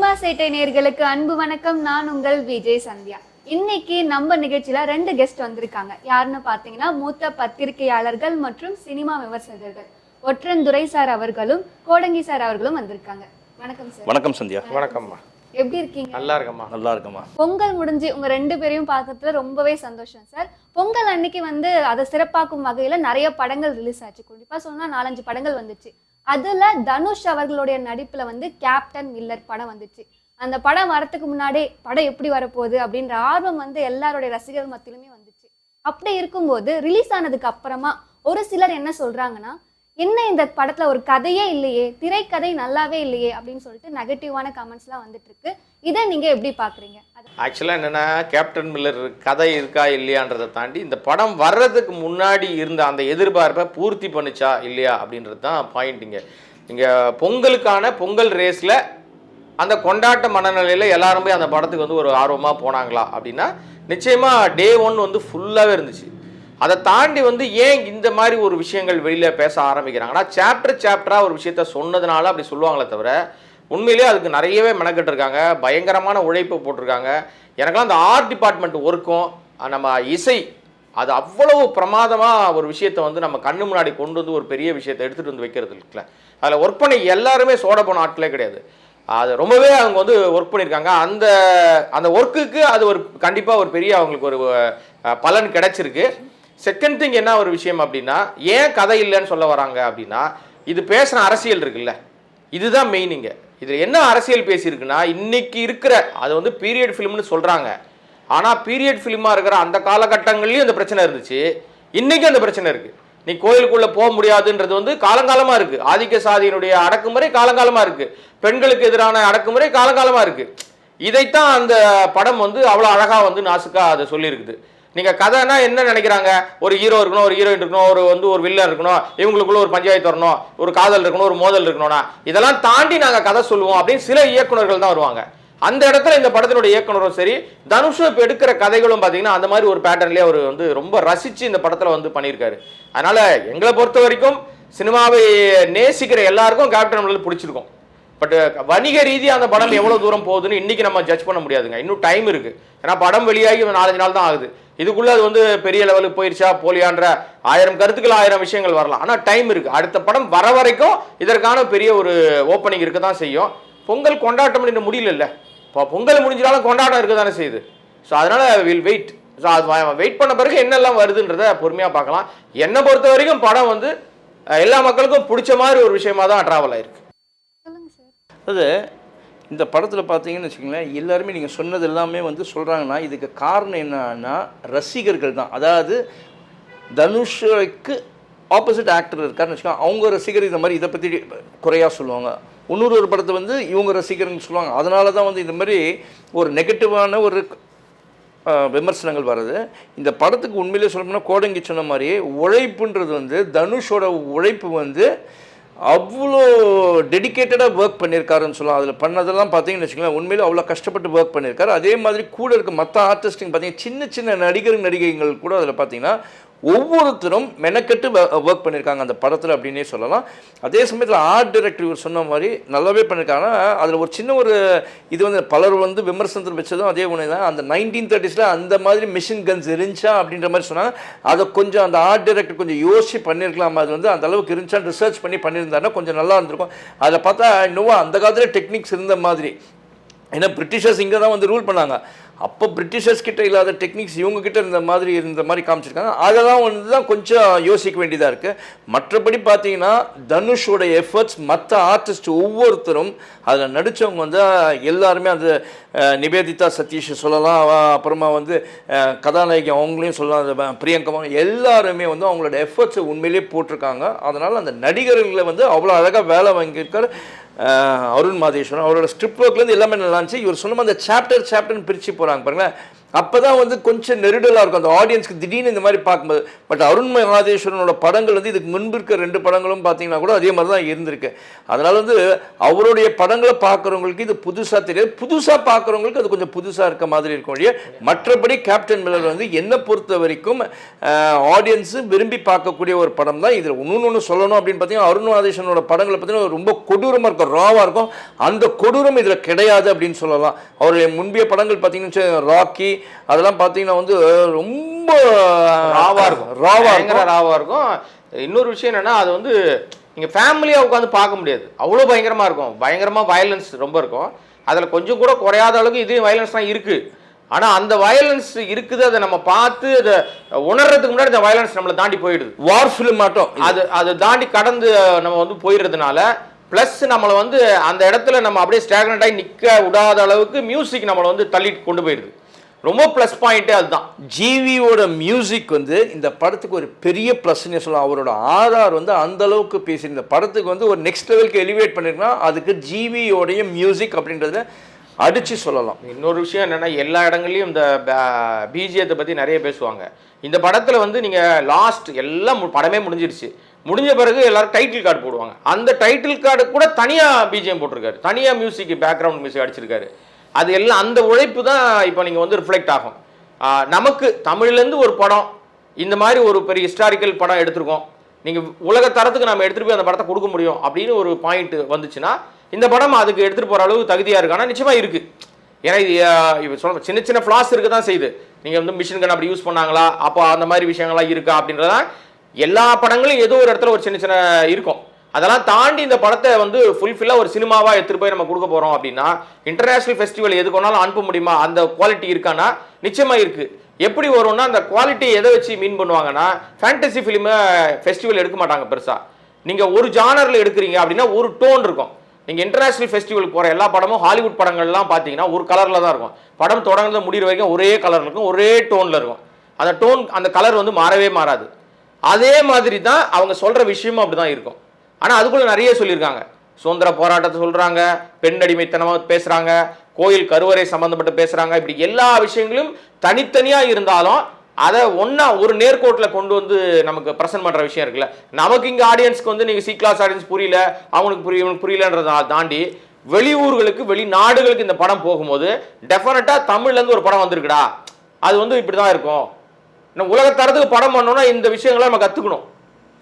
Cinema சேட்டை நேயர்களுக்கு அன்பு வணக்கம். நான் உங்கள் விஜய் சந்தியா. இன்னைக்கு நம்ம நிகழ்ச்சியில 2 கெஸ்ட் வந்திருக்காங்க. யாருன்னு பாத்தீங்கன்னா மூத்த பத்திரிகையாளர்கள் மற்றும் சினிமா விமர்சகர்கள் ஒற்றந்துரை சார் அவர்களும் கோடங்கி சார் அவர்களும் வந்திருக்காங்க. வணக்கம் சார். வணக்கம் சந்தியா. வணக்கம்மா. எப்படி இருக்கீங்க? நல்லா இருக்கம்மா. நல்லா இருக்கம்மா. பொங்கல் முடிஞ்சு உங்க 2 பேரையும் பார்க்கறதுல ரொம்பவே சந்தோஷம் சார். பொங்கல் அன்னைக்கு அதை சிறப்பாக்கும் வகையில நிறைய படங்கள் ரிலீஸ் ஆச்சு. கண்டிப்பா சொன்னா 4-5 படங்கள் வந்துச்சு. அதுல தனுஷ் அவர்களுடைய நடிப்புல கேப்டன் மில்லர் படம் வந்துச்சு. அந்த படம் வரத்துக்கு முன்னாடி படம் எப்படி வரப்போகுது அப்படின்ற ஆர்வம் எல்லாருடைய ரசிகர்கள் மத்தியிலுமே வந்துச்சு. அப்படி இருக்கும்போது ரிலீஸ் ஆனதுக்கு அப்புறமா ஒரு சிலர் என்ன சொல்றாங்கன்னா, என்ன இந்த படத்துல ஒரு கதையே இல்லையே, திரைக்கதை நல்லாவே இல்லையே அப்படின்னு சொல்லிட்டு நெகட்டிவான கமெண்ட்ஸ்லாம் வந்துட்டு இருக்கு. இதை நீங்க எப்படி பாக்குறீங்க? ஆக்சுவலாக என்னென்னா, கேப்டன் மில்லர் கதை இருக்கா இல்லையான்றதை தாண்டி இந்த படம் வர்றதுக்கு முன்னாடி இருந்த அந்த எதிர்பார்ப்பை பூர்த்தி பண்ணிச்சா இல்லையா அப்படின்றது தான் பாயிண்ட்டுங்க. இங்கே பொங்கல் ரேஸில் அந்த கொண்டாட்ட மனநிலையில் எல்லாருமே அந்த படத்துக்கு ஒரு ஆர்வமாக போனாங்களா அப்படின்னா நிச்சயமாக டே 1 ஃபுல்லாகவே இருந்துச்சு. அதை தாண்டி ஏன் இந்த மாதிரி ஒரு விஷயங்கள் வெளியில் பேச ஆரம்பிக்கிறாங்கன்னா, சாப்டராக ஒரு விஷயத்த சொன்னதுனால அப்படி சொல்லுவாங்களே தவிர உண்மையிலேயே அதுக்கு நிறையவே மெனக்கெட்டுருக்காங்க, பயங்கரமான உழைப்பு போட்டிருக்காங்க. எனக்கெல்லாம் அந்த ஆர்ட் டிபார்ட்மெண்ட் ஒர்க்கும் நம்ம இசை அது அவ்வளவு பிரமாதமாக ஒரு விஷயத்தை நம்ம கண்ணு முன்னாடி கொண்டு ஒரு பெரிய விஷயத்தை எடுத்துகிட்டு வைக்கிறது இருக்குல்ல, அதில் ஒர்க் பண்ணி எல்லாருமே சோட போன ஆட்களே கிடையாது. அது ரொம்பவே அவங்க ஒர்க் பண்ணியிருக்காங்க. அந்த ஒர்க்குக்கு அது கண்டிப்பாக ஒரு பெரிய அவங்களுக்கு ஒரு பலன் கிடைச்சிருக்கு. செகண்ட் திங் என்ன ஒரு விஷயம் அப்படின்னா, ஏன் கதை இல்லைன்னு சொல்ல வராங்க அப்படின்னா, இது பேசுகிற அரசியல் இருக்குல்ல, இதுதான் மெயினிங்க. இதில் என்ன அரசியல் பேசியிருக்குன்னா, இன்னைக்கு இருக்கிற அது பீரியட் ஃபிலிம்னு சொல்கிறாங்க. ஆனால் பீரியட் ஃபிலிமாக இருக்கிற அந்த காலகட்டங்கள்லேயும் அந்த பிரச்சனை இருந்துச்சு, இன்றைக்கும் அந்த பிரச்சனை இருக்குது. நீ கோயிலுக்குள்ளே போக முடியாதுன்றது காலங்காலமாக இருக்குது. ஆதிக்க சாதியினுடைய அடக்குமுறை காலங்காலமாக இருக்குது. பெண்களுக்கு எதிரான அடக்குமுறை காலங்காலமாக இருக்குது. இதைத்தான் அந்த படம் அவ்வளோ அழகாக நாசுக்காக அதை சொல்லியிருக்குது. நீங்கள் கதைனா என்ன நினைக்கிறாங்க, ஒரு ஹீரோ இருக்கணும், ஒரு ஹீரோயின் இருக்கணும், ஒரு வில்லன் இருக்கணும், இவங்களுக்குள்ள ஒரு பஞ்சாயத்து வரணும், ஒரு காதல் இருக்கணும், ஒரு மோதல் இருக்கணும்னா இதெல்லாம் தாண்டி நாங்கள் கதை சொல்லுவோம் அப்படின்னு சில இயக்குநர்கள் தான் வருவாங்க. அந்த இடத்துல இந்த படத்தினுடைய இயக்குனரும் சரி, தனுஷும் இப்போ எடுக்கிற கதைகளும் பார்த்தீங்கன்னா அந்த மாதிரி ஒரு பேட்டர்ன்லேயே அவர் ரொம்ப ரசித்து இந்த படத்தில் பண்ணியிருக்காரு. அதனால் எங்களை பொறுத்த வரைக்கும் சினிமாவை நேசிக்கிற எல்லாருக்கும் கேப்டன் மில்லர் பிடிச்சிருக்கும். பட் வணிக ரீதியாக அந்த படம் எவ்வளோ தூரம் போகுதுன்னு இன்றைக்கி நம்ம ஜட்ஜ் பண்ண முடியாதுங்க. இன்னும் டைம் இருக்குது. ஏன்னா படம் வெளியாகி 4-5 நாள் தான் ஆகுது. இதுக்குள்ளே அது பெரிய லெவலுக்கு போயிடுச்சா போலியான்ற 1000 கருத்துக்கள் 1000 விஷயங்கள் வரலாம். ஆனால் டைம் இருக்குது. அடுத்த படம் வர வரைக்கும் இதற்கான பெரிய ஒரு ஓப்பனிங் இருக்க தான் செய்யும். பொங்கல் கொண்டாட்டம் என்று முடியல. இப்போ பொங்கல் முடிஞ்சாலும் கொண்டாட்டம் இருக்க தானே செய்யுது. ஸோ அதனால் வில் வெயிட். ஸோ அது வெயிட் பண்ண பிறகு என்னெல்லாம் வருதுன்றதை பொறுமையாக பார்க்கலாம். என்னை பொறுத்த வரைக்கும் படம் எல்லா மக்களுக்கும் பிடிச்ச மாதிரி ஒரு விஷயமா தான் ட்ராவல் ஆயிருக்கு. அது இந்த படத்தில் பார்த்தீங்கன்னு வச்சுக்கோங்களேன், எல்லாருமே நீங்கள் சொன்னது எல்லாமே சொல்கிறாங்கன்னா இதுக்கு காரணம் என்னன்னா ரசிகர்கள் தான். அதாவது தனுஷுக்கு ஆப்போசிட் ஆக்டர் இருக்காருன்னு வச்சுக்கோங்க, அவங்க ரசிகர் இந்த மாதிரி இதை பற்றி குறையாக சொல்லுவாங்க. இன்னொரு படத்தை இவங்க ரசிகர்னு சொல்லுவாங்க. அதனால தான் இந்த மாதிரி ஒரு நெகட்டிவான ஒரு விமர்சனங்கள் வருது. இந்த படத்துக்கு உண்மையிலே சொல்லணும்னா கோடங்கி சொன்ன மாதிரி உழைப்புன்றது தனுஷோட உழைப்பு அவ்வளோ டெடிக்கேட்டடாக ஒர்க் பண்ணியிருக்காருன்னு சொல்லலாம். அதில் பண்ணதெல்லாம் பார்த்தீங்கன்னு வச்சுக்கோங்களேன், உண்மையிலே அவ்வளோ கஷ்டப்பட்டு ஒர்க் பண்ணியிருக்காரு. அதே மாதிரி கூட இருக்க மற்ற ஆர்டிஸ்ட்டுங்க பார்த்தீங்கன்னா சின்ன சின்ன நடிகைகள் கூட அதில் பார்த்தீங்கன்னா ஒவ்வொருத்தரும் மெனக்கெட்டு ஒர்க் பண்ணியிருக்காங்க அந்த படத்தில் அப்படின்னே சொல்லலாம். அதே சமயத்தில் ஆர்ட் டைரக்டர் இவர் சொன்ன மாதிரி நல்லாவே பண்ணியிருக்காங்க. அதில் ஒரு சின்ன ஒரு இது பலர் விமர்சனத்தில் வச்சதும் அதே ஒன்று தான். அந்த 1930s அந்த மாதிரி மிஷின் கன்ஸ் இருந்துச்சா அப்படின்ற மாதிரி சொன்னாங்க. அதை கொஞ்சம் அந்த ஆர்ட் டைரக்டர் கொஞ்சம் யோசிச்சு பண்ணியிருக்கலாம். அது அந்த அளவுக்கு இருந்துச்சான்னு ரிசர்ச் பண்ணியிருந்தாருன்னா கொஞ்சம் நல்லா இருந்திருக்கும். அதில் பார்த்தா இன்னும் அந்த காலத்தில் டெக்னிக்ஸ் இருந்த மாதிரி. ஏன்னா பிரிட்டிஷர்ஸ் இங்கே தான் ரூல் பண்ணாங்க. அப்போ பிரிட்டிஷர்ஸ் கிட்ட இல்லாத டெக்னிக்ஸ் இவங்க கிட்ட இருந்த மாதிரி காமிச்சிருக்காங்க. அதெல்லாம் தான் கொஞ்சம் யோசிக்க வேண்டியதாக இருக்குது. மற்றபடி பார்த்தீங்கன்னா தனுஷோட எஃபர்ட்ஸ் மற்ற ஆர்டிஸ்ட் ஒவ்வொருத்தரும் அதில் நடித்தவங்க எல்லாருமே அந்த நிவேதிதா சதீஷ் சொல்லலாம், அப்புறமா கதாநாயகி அவங்களையும் சொல்லலாம், அந்த பிரியங்கா எல்லாருமே அவங்களோட எஃபர்ட்ஸை உண்மையிலே போட்டிருக்காங்க. அதனால் அந்த நடிகர்களை அவ்வளோ அழகாக வேலை வாங்கியிருக்காரு அருண் மாதேஸ்வரன். அவரோட ஸ்கிரிப்ட் ஒர்க்லேருந்து எல்லாமே நல்லா இருந்துச்சு. இவர் சொன்ன அந்த சாப்டர்னு பிரித்து போகிறாங்க பாருங்களேன், அப்பதான் வந்து கொஞ்சம் நெருடலாக இருக்கும் அந்த ஆடியன்ஸ்க்கு திடீர்னு இந்த மாதிரி பார்க்கும்போது. பட் அருண் மகாதேஸ்வரனோட படங்கள் வந்து இதுக்கு முன்பு இருக்க 2 படங்களும் பார்த்தீங்கன்னா கூட அதே மாதிரி தான் இருந்திருக்கு. அதனால வந்து அவருடைய படங்களை பார்க்குறவங்களுக்கு இது புதுசாக தெரியாது, புதுசாக பார்க்குறவங்களுக்கு அது கொஞ்சம் புதுசாக இருக்க மாதிரி இருக்கும் இல்லையா. மற்றபடி கேப்டன் மில்லர் வந்து என்னை பொறுத்த வரைக்கும் ஆடியன்ஸு விரும்பி பார்க்கக்கூடிய ஒரு படம் தான். இதில் ஒன்று சொல்லணும் அப்படின்னு பார்த்தீங்கன்னா அருண் மகாதேஸ்வரனோட படங்களை பார்த்தீங்கன்னா ரொம்ப கொடூரமாக இருக்கும், ராவாக இருக்கும். அந்த கொடூரம் இதில் கிடையாது அப்படின்னு சொல்லலாம். அவருடைய முந்தைய படங்கள் பார்த்தீங்கன்னா ராக்கி அதெல்லாம் பார்த்தீங்கன்னா வந்து ரொம்ப ராவா இருக்கும். இன்னொரு விஷயம் என்னன்னா அது வந்து நீங்க ஃபேமிலியா உட்காந்து பார்க்க முடியாது, அவ்வளோ பயங்கரமா இருக்கும். பயங்கரமா வயலன்ஸ் ரொம்ப இருக்கும். அதுல கொஞ்சம் கூட குறையாத அளவுக்கு இதே வயலன்ஸ் தான் இருக்கு. ஆனா அந்த வயலன்ஸ் இருக்குது, அதை நம்ம பார்த்து அதை உணர்றதுக்கு முன்னாடி இந்த வயலன்ஸ் நம்மளை தாண்டி போயிடுது. வார் ஃபிலிம் மாட்டோம், அது தாண்டி கடந்து நம்ம வந்து போயிடுறதுனால பிளஸ் நம்மளை வந்து அந்த இடத்துல நம்ம அப்படியே ஸ்டாக்னட் ஆகி நிற்க விடாத அளவுக்கு மியூசிக் நம்மளை வந்து தள்ளிட்டு கொண்டு போயிடுது. ரொம்ப ப்ளஸ் பாயிண்ட்டே அதுதான். ஜிவியோட மியூசிக் வந்து இந்த படத்துக்கு ஒரு பெரிய ப்ளஸ்ன்னு சொல்லலாம். அவரோட ஆர்ஆர் வந்து அந்த அளவுக்கு பேசி இந்த படத்துக்கு வந்து ஒரு நெக்ஸ்ட் லெவலுக்கு எலிவேட் பண்ணிருக்கா, அதுக்கு ஜிவியோடைய மியூசிக் அப்படின்றத அடிச்சு சொல்லலாம். இன்னொரு விஷயம் என்னன்னா எல்லா இடங்கள்லையும் இந்த பிஜிஎத்தை பற்றி நிறைய பேசுவாங்க. இந்த படத்தில் வந்து நீங்கள் லாஸ்ட் எல்லாம் படமே முடிஞ்சிருச்சு, முடிஞ்ச பிறகு எல்லாரும் டைட்டில் கார்டு போடுவாங்க. அந்த டைட்டில் கார்டு கூட தனியாக பிஜிஎம் போட்டிருக்காரு, தனியாக மியூசிக் பேக்ரவுண்ட் மியூசிக் அடிச்சிருக்காரு. அது எல்லாம் அந்த உழைப்பு தான் இப்போ நீங்கள் வந்து ரிஃப்ளெக்ட் ஆகும். நமக்கு தமிழ்லேருந்து ஒரு படம் இந்த மாதிரி ஒரு பெரிய ஹிஸ்டாரிக்கல் படம் எடுத்திருக்கோம், நீங்கள் உலக தரத்துக்கு நம்ம எடுத்துகிட்டு போய் அந்த படத்தை கொடுக்க முடியும் அப்படின்னு ஒரு பாயிண்ட் வந்துச்சுன்னா இந்த படம் அதுக்கு எடுத்துகிட்டு போகிற அளவுக்கு தகுதியாக இருக்கு. ஆனால் நிச்சயமாக இருக்குது. ஏன்னா இது சொல்ல சின்ன சின்ன ஃப்ளாஸ் இருக்க தான் செய்யுது. நீங்கள் வந்து மிஷின் கன் அப்படி யூஸ் பண்ணாங்களா, அப்போ அந்த மாதிரி விஷயங்கள்லாம் இருக்கா அப்படின்றதான் எல்லா படங்களும் ஏதோ ஒரு இடத்துல ஒரு சின்ன சின்ன இருக்கும். அதெல்லாம் தாண்டி இந்த படத்தை வந்து ஃபுல்ஃபில்லாக ஒரு சினிமாவாக எடுத்துகிட்டு போய் நம்ம கொடுக்க போகிறோம் அப்படின்னா இன்டர்நேஷனல் ஃபெஸ்டிவல் எது கொண்டாலும் அனுப்ப முடியுமா, அந்த குவாலிட்டி இருக்கான்னா நிச்சயமாக இருக்குது. எப்படி வரும்னா அந்த குவாலிட்டி எதை வச்சு மீன் பண்ணுவாங்கன்னா ஃபேண்டசி ஃபிலிமை ஃபெஸ்டிவல் எடுக்க மாட்டாங்க பெருசாக. நீங்கள் ஒரு ஜானரில் எடுக்கிறீங்க அப்படின்னா ஒரு டோன் இருக்கும். நீங்கள் இன்டர்நேஷனல் ஃபெஸ்டிவலுக்கு போகிற எல்லா படமும் ஹாலிவுட் படங்கள்லாம் பார்த்தீங்கன்னா ஒரு கலரில் தான் இருக்கும். படம் தொடர்ந்து முடிகிற வரைக்கும் ஒரே கலர் இருக்கும், ஒரே டோனில் இருக்கும். அந்த டோன் அந்த கலர் வந்து மாறவே மாறாது. அதே மாதிரி தான் அவங்க சொல்கிற விஷயமும் அப்படி தான் இருக்கும். ஆனால் அதுக்குள்ள நிறைய சொல்லியிருக்காங்க. சுதந்திர போராட்டத்தை சொல்கிறாங்க, பெண் அடிமைத்தனமாக பேசுகிறாங்க, கோயில் கருவறை சம்மந்தப்பட்டு பேசுகிறாங்க. இப்படி எல்லா விஷயங்களும் தனித்தனியாக இருந்தாலும் அதை ஒன்றா ஒரு நேர்கோட்டில் கொண்டு வந்து நமக்கு ப்ரெசென்ட் பண்ணுற விஷயம் இருக்குல்ல. நமக்கு இங்கே ஆடியன்ஸ்க்கு வந்து நீங்கள் சி கிளாஸ் ஆடியன்ஸ் புரியல, அவங்களுக்கு புரியலன்றதை தாண்டி வெளியூர்களுக்கு வெளிநாடுகளுக்கு இந்த படம் போகும்போது டெஃபினட்டாக தமிழ்லேருந்து ஒரு படம் வந்திருக்குடா, அது வந்து இப்படி தான் இருக்கும். நம்ம உலகத்தரத்துக்கு படம் பண்ணோன்னா இந்த விஷயங்களை நம்ம கற்றுக்கணும்.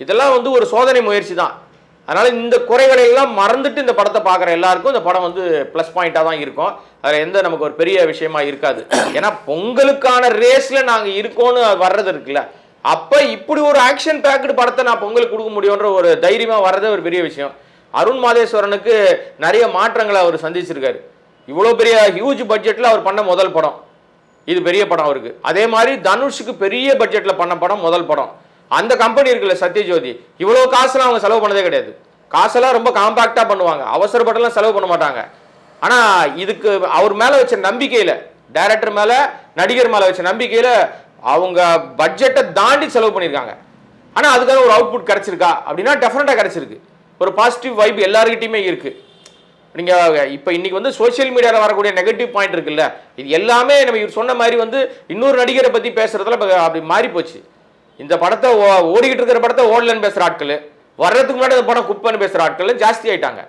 இதெல்லாம் வந்து ஒரு சோதனை முயற்சி தான். அதனால் இந்த குறைகளை எல்லாம் மறந்துட்டு இந்த படத்தை பார்க்குற எல்லாருக்கும் இந்த படம் வந்து ப்ளஸ் பாயிண்ட்டாக தான் இருக்கும். அதில் எந்த நமக்கு ஒரு பெரிய விஷயமா இருக்காது. ஏன்னா பொங்கலுக்கான ரேஸில் நாங்கள் இருக்கோன்னு வர்றது இருக்குல்ல, அப்போ இப்படி ஒரு ஆக்ஷன் பேக்கடு படத்தை நான் பொங்கலுக்கு கொடுக்க முடியுன்ற ஒரு தைரியமாக வர்றதே ஒரு பெரிய விஷயம். அருண் மகாதேஸ்வரனுக்கு நிறைய மாற்றங்களை அவர் சந்திச்சிருக்காரு. இவ்வளோ பெரிய ஹியூஜ் பட்ஜெட்டில் அவர் பண்ண முதல் படம் இது, பெரிய படம் அவருக்கு. அதே மாதிரி தனுஷுக்கு பெரிய பட்ஜெட்டில் பண்ண படம் முதல் படம். அந்த கம்பெனி இருக்குல்ல சத்யஜோதி, இவ்வளோ காசுலாம் அவங்க செலவு பண்ணதே கிடையாது. காசெல்லாம் ரொம்ப காம்பாக்டாக பண்ணுவாங்க, அவசரப்பட்டெல்லாம் செலவு பண்ண மாட்டாங்க. ஆனால் இதுக்கு அவர் மேலே வச்ச நம்பிக்கையில், டைரக்டர் மேலே நடிகர் மேலே வச்ச நம்பிக்கையில் அவங்க பட்ஜெட்டை தாண்டி செலவு பண்ணியிருக்காங்க. ஆனால் அதுக்காக ஒரு அவுட்புட் கிடச்சிருக்கா அப்படின்னா டெஃபினட்டாக கிடச்சிருக்கு. ஒரு பாசிட்டிவ் வைப் எல்லாருக்கிட்டையுமே இருக்குது. நீங்கள் இப்போ இன்றைக்கி வந்து சோஷியல் மீடியாவில் வரக்கூடிய நெகட்டிவ் பாயிண்ட் இருக்குல்ல, இது எல்லாமே நம்ம இவர் சொன்ன மாதிரி வந்து இன்னொரு நடிகரை பற்றி பேசுகிறதுல இப்போ அப்படி மாறி போச்சு. இந்த படத்தை ஓடிக்கிட்டு இருக்கிற படத்தை ஓடலன்னு பேசுகிற ஆட்கள், வர்றதுக்கு முன்னாடி அந்த படம் குப்பன்னு பேசுகிற ஆட்கள் ஜாஸ்தி ஆகிட்டாங்க.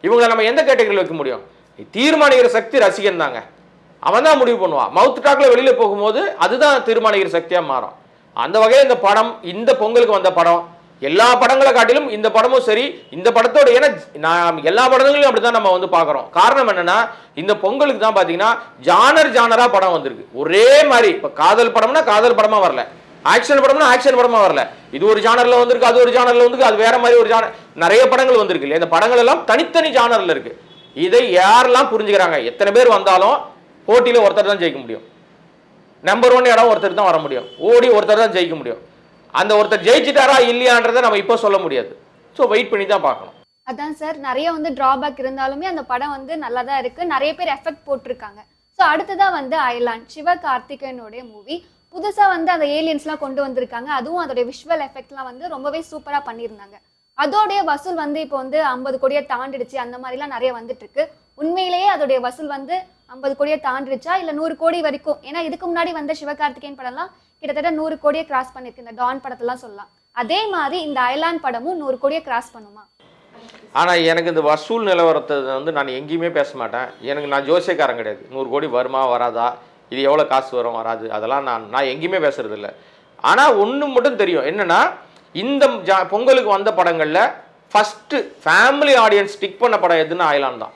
இவங்களை நம்ம எந்த கேட்டகரியில் வைக்க முடியும்? தீர்மானிக்கிற சக்தி ரசிகன் தாங்க, அவன் தான் முடிவு பண்ணுவான். மவுத் டாக்கில் வெளியில் போகும்போது அதுதான் தீர்மானிக்கிற சக்தியாக மாறும். அந்த வகையில் இந்த படம், இந்த பொங்கலுக்கு வந்த படம், எல்லா படங்களை காட்டிலும் இந்த படமும் சரி, இந்த படத்தோட, ஏன்னா நான் எல்லா படங்களையும் அப்படி தான் நம்ம வந்து பார்க்குறோம். காரணம் என்னன்னா இந்த பொங்கலுக்கு தான் பார்த்தீங்கன்னா ஜானராக படம் வந்திருக்கு ஒரே மாதிரி. இப்போ காதல் படம்னா காதல் படமாக வரல, ஆக்ஷன் படம்னா ஆக்ஷன் படமா வரல. இது ஒரு ஜானர்ல வந்திருக்கு, அது ஒரு ஜானர்ல வந்து, அது வேற மாதிரி ஒரு ஜானர், நிறைய படங்கள் வந்திருக்கு இல்லையா. இந்த படங்கள் எல்லாம் தனித்தனி ஜானர்ல இருக்கு. இதை யாரெல்லாம் புரிஞ்சுக்கிறாங்க, எத்தனை பேர் வந்தாலும் போட்டியில ஒருத்தர் தான் ஜெயிக்க முடியும். நம்பர் 1 இடம் ஒருத்தர் தான் வர முடியும், ஓடி ஒருத்தர் தான் ஜெயிக்க முடியும். அந்த ஒருத்தர் ஜெயிச்சிட்டாரா இல்லையான்றதை நம்ம இப்போ சொல்ல முடியாது. ஸோ வெயிட் பண்ணி தான் பார்க்கணும். அதான் சார், நிறைய வந்து டிராபேக் இருந்தாலுமே அந்த படம் வந்து நல்லா தான் இருக்கு, நிறைய பேர் எஃபெக்ட் போட்டிருக்காங்க. ஸோ அடுத்ததான் வந்து அயலான், சிவகார்த்திகேயனுடைய மூவி. புதுசா வந்து அந்த ஏலியன்ஸ்லாம் கொண்டு வந்திருக்காங்க, அதுவும் அதோடைய விஷுவல் எஃபெக்ட்லாம் வந்து ரொம்பவே சூப்பரா பண்ணியிருந்தாங்க. அதோடைய வசூல் வந்து இப்போ வந்து 50 கோடியை தாண்டிடுச்சு, அந்த மாதிரிலாம் நிறைய வந்துட்டு இருக்கு. உண்மையிலேயே அதோடைய வசூல் வந்து 50 கோடியை தாண்டிடுச்சா இல்ல 100 கோடி வரைக்கும்? ஏன்னா இதுக்கு முன்னாடி வந்த சிவகார்த்திகேயன் படம்லாம் கிட்டத்தட்ட 100 கோடியை கிராஸ் பண்ணிருக்கு, இந்த டான் படத்தெல்லாம் சொல்லலாம். அதே மாதிரி இந்த அயலான் படமும் 100 கோடியை கிராஸ் பண்ணுமா? ஆனால் எனக்கு இந்த வசூல் நிலவரத்தை வந்து நான் எங்கேயுமே பேச மாட்டேன். நான் ஜோசியக்காரன் கிடையாது. 100 கோடி வருமா வராதா, இது எவ்வளோ காசு வரும் வராது, அதெல்லாம் நான் எங்கேயுமே பேசுறது இல்லை. ஆனால் ஒன்று மட்டும் தெரியும், என்னென்னா இந்த பொங்கலுக்கு வந்த படங்களில் ஃபஸ்ட்டு ஃபேமிலி ஆடியன்ஸ் ஸ்டிக் பண்ண படம் எதுன்னா அயலான் தான்.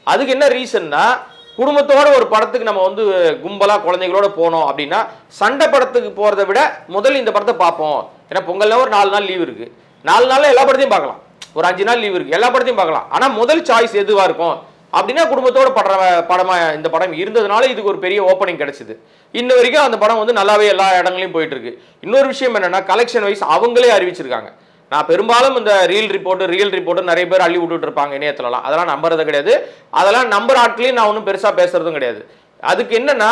அதுக்கு என்ன ரீசன்னா, குடும்பத்தோட ஒரு படத்துக்கு நம்ம வந்து கும்பலாக குழந்தைங்களோட போனோம் அப்படின்னா சண்டை படத்துக்கு போகிறத விட முதல்ல இந்த படத்தை பார்ப்போம். ஏன்னா பொங்கல்ல ஒரு 4 நாள் லீவ் இருக்குது, 4 நாளில் எல்லா படத்தையும் பார்க்கலாம். ஒரு 5 நாள் லீவ் இருக்குது, எல்லா படத்தையும் பார்க்கலாம். ஆனால் முதல் சாய்ஸ் எதுவாக இருக்கும் அப்படின்னா குடும்பத்தோட படமாக இந்த படம் இருந்ததுனால இதுக்கு ஒரு பெரிய ஓப்பனிங் கிடைச்சிது. இன்ன வரைக்கும் அந்த படம் வந்து நல்லாவே எல்லா இடங்களையும் போயிட்டு இருக்கு. இன்னொரு விஷயம் என்னன்னா, கலெக்ஷன் வைஸ் அவங்களே அறிவிச்சிருக்காங்க. நான் பெரும்பாலும் இந்த ரியல் ரிப்போர்ட் நிறைய பேர் அள்ளி விட்டுட்டு இருப்பாங்க இணையத்துலலாம், அதெல்லாம் நம்புறது கிடையாது. அதெல்லாம் நம்பர் ஆட்களையும் நான் ஒன்றும் பெருசாக பேசுறதும் கிடையாது. அதுக்கு என்னன்னா,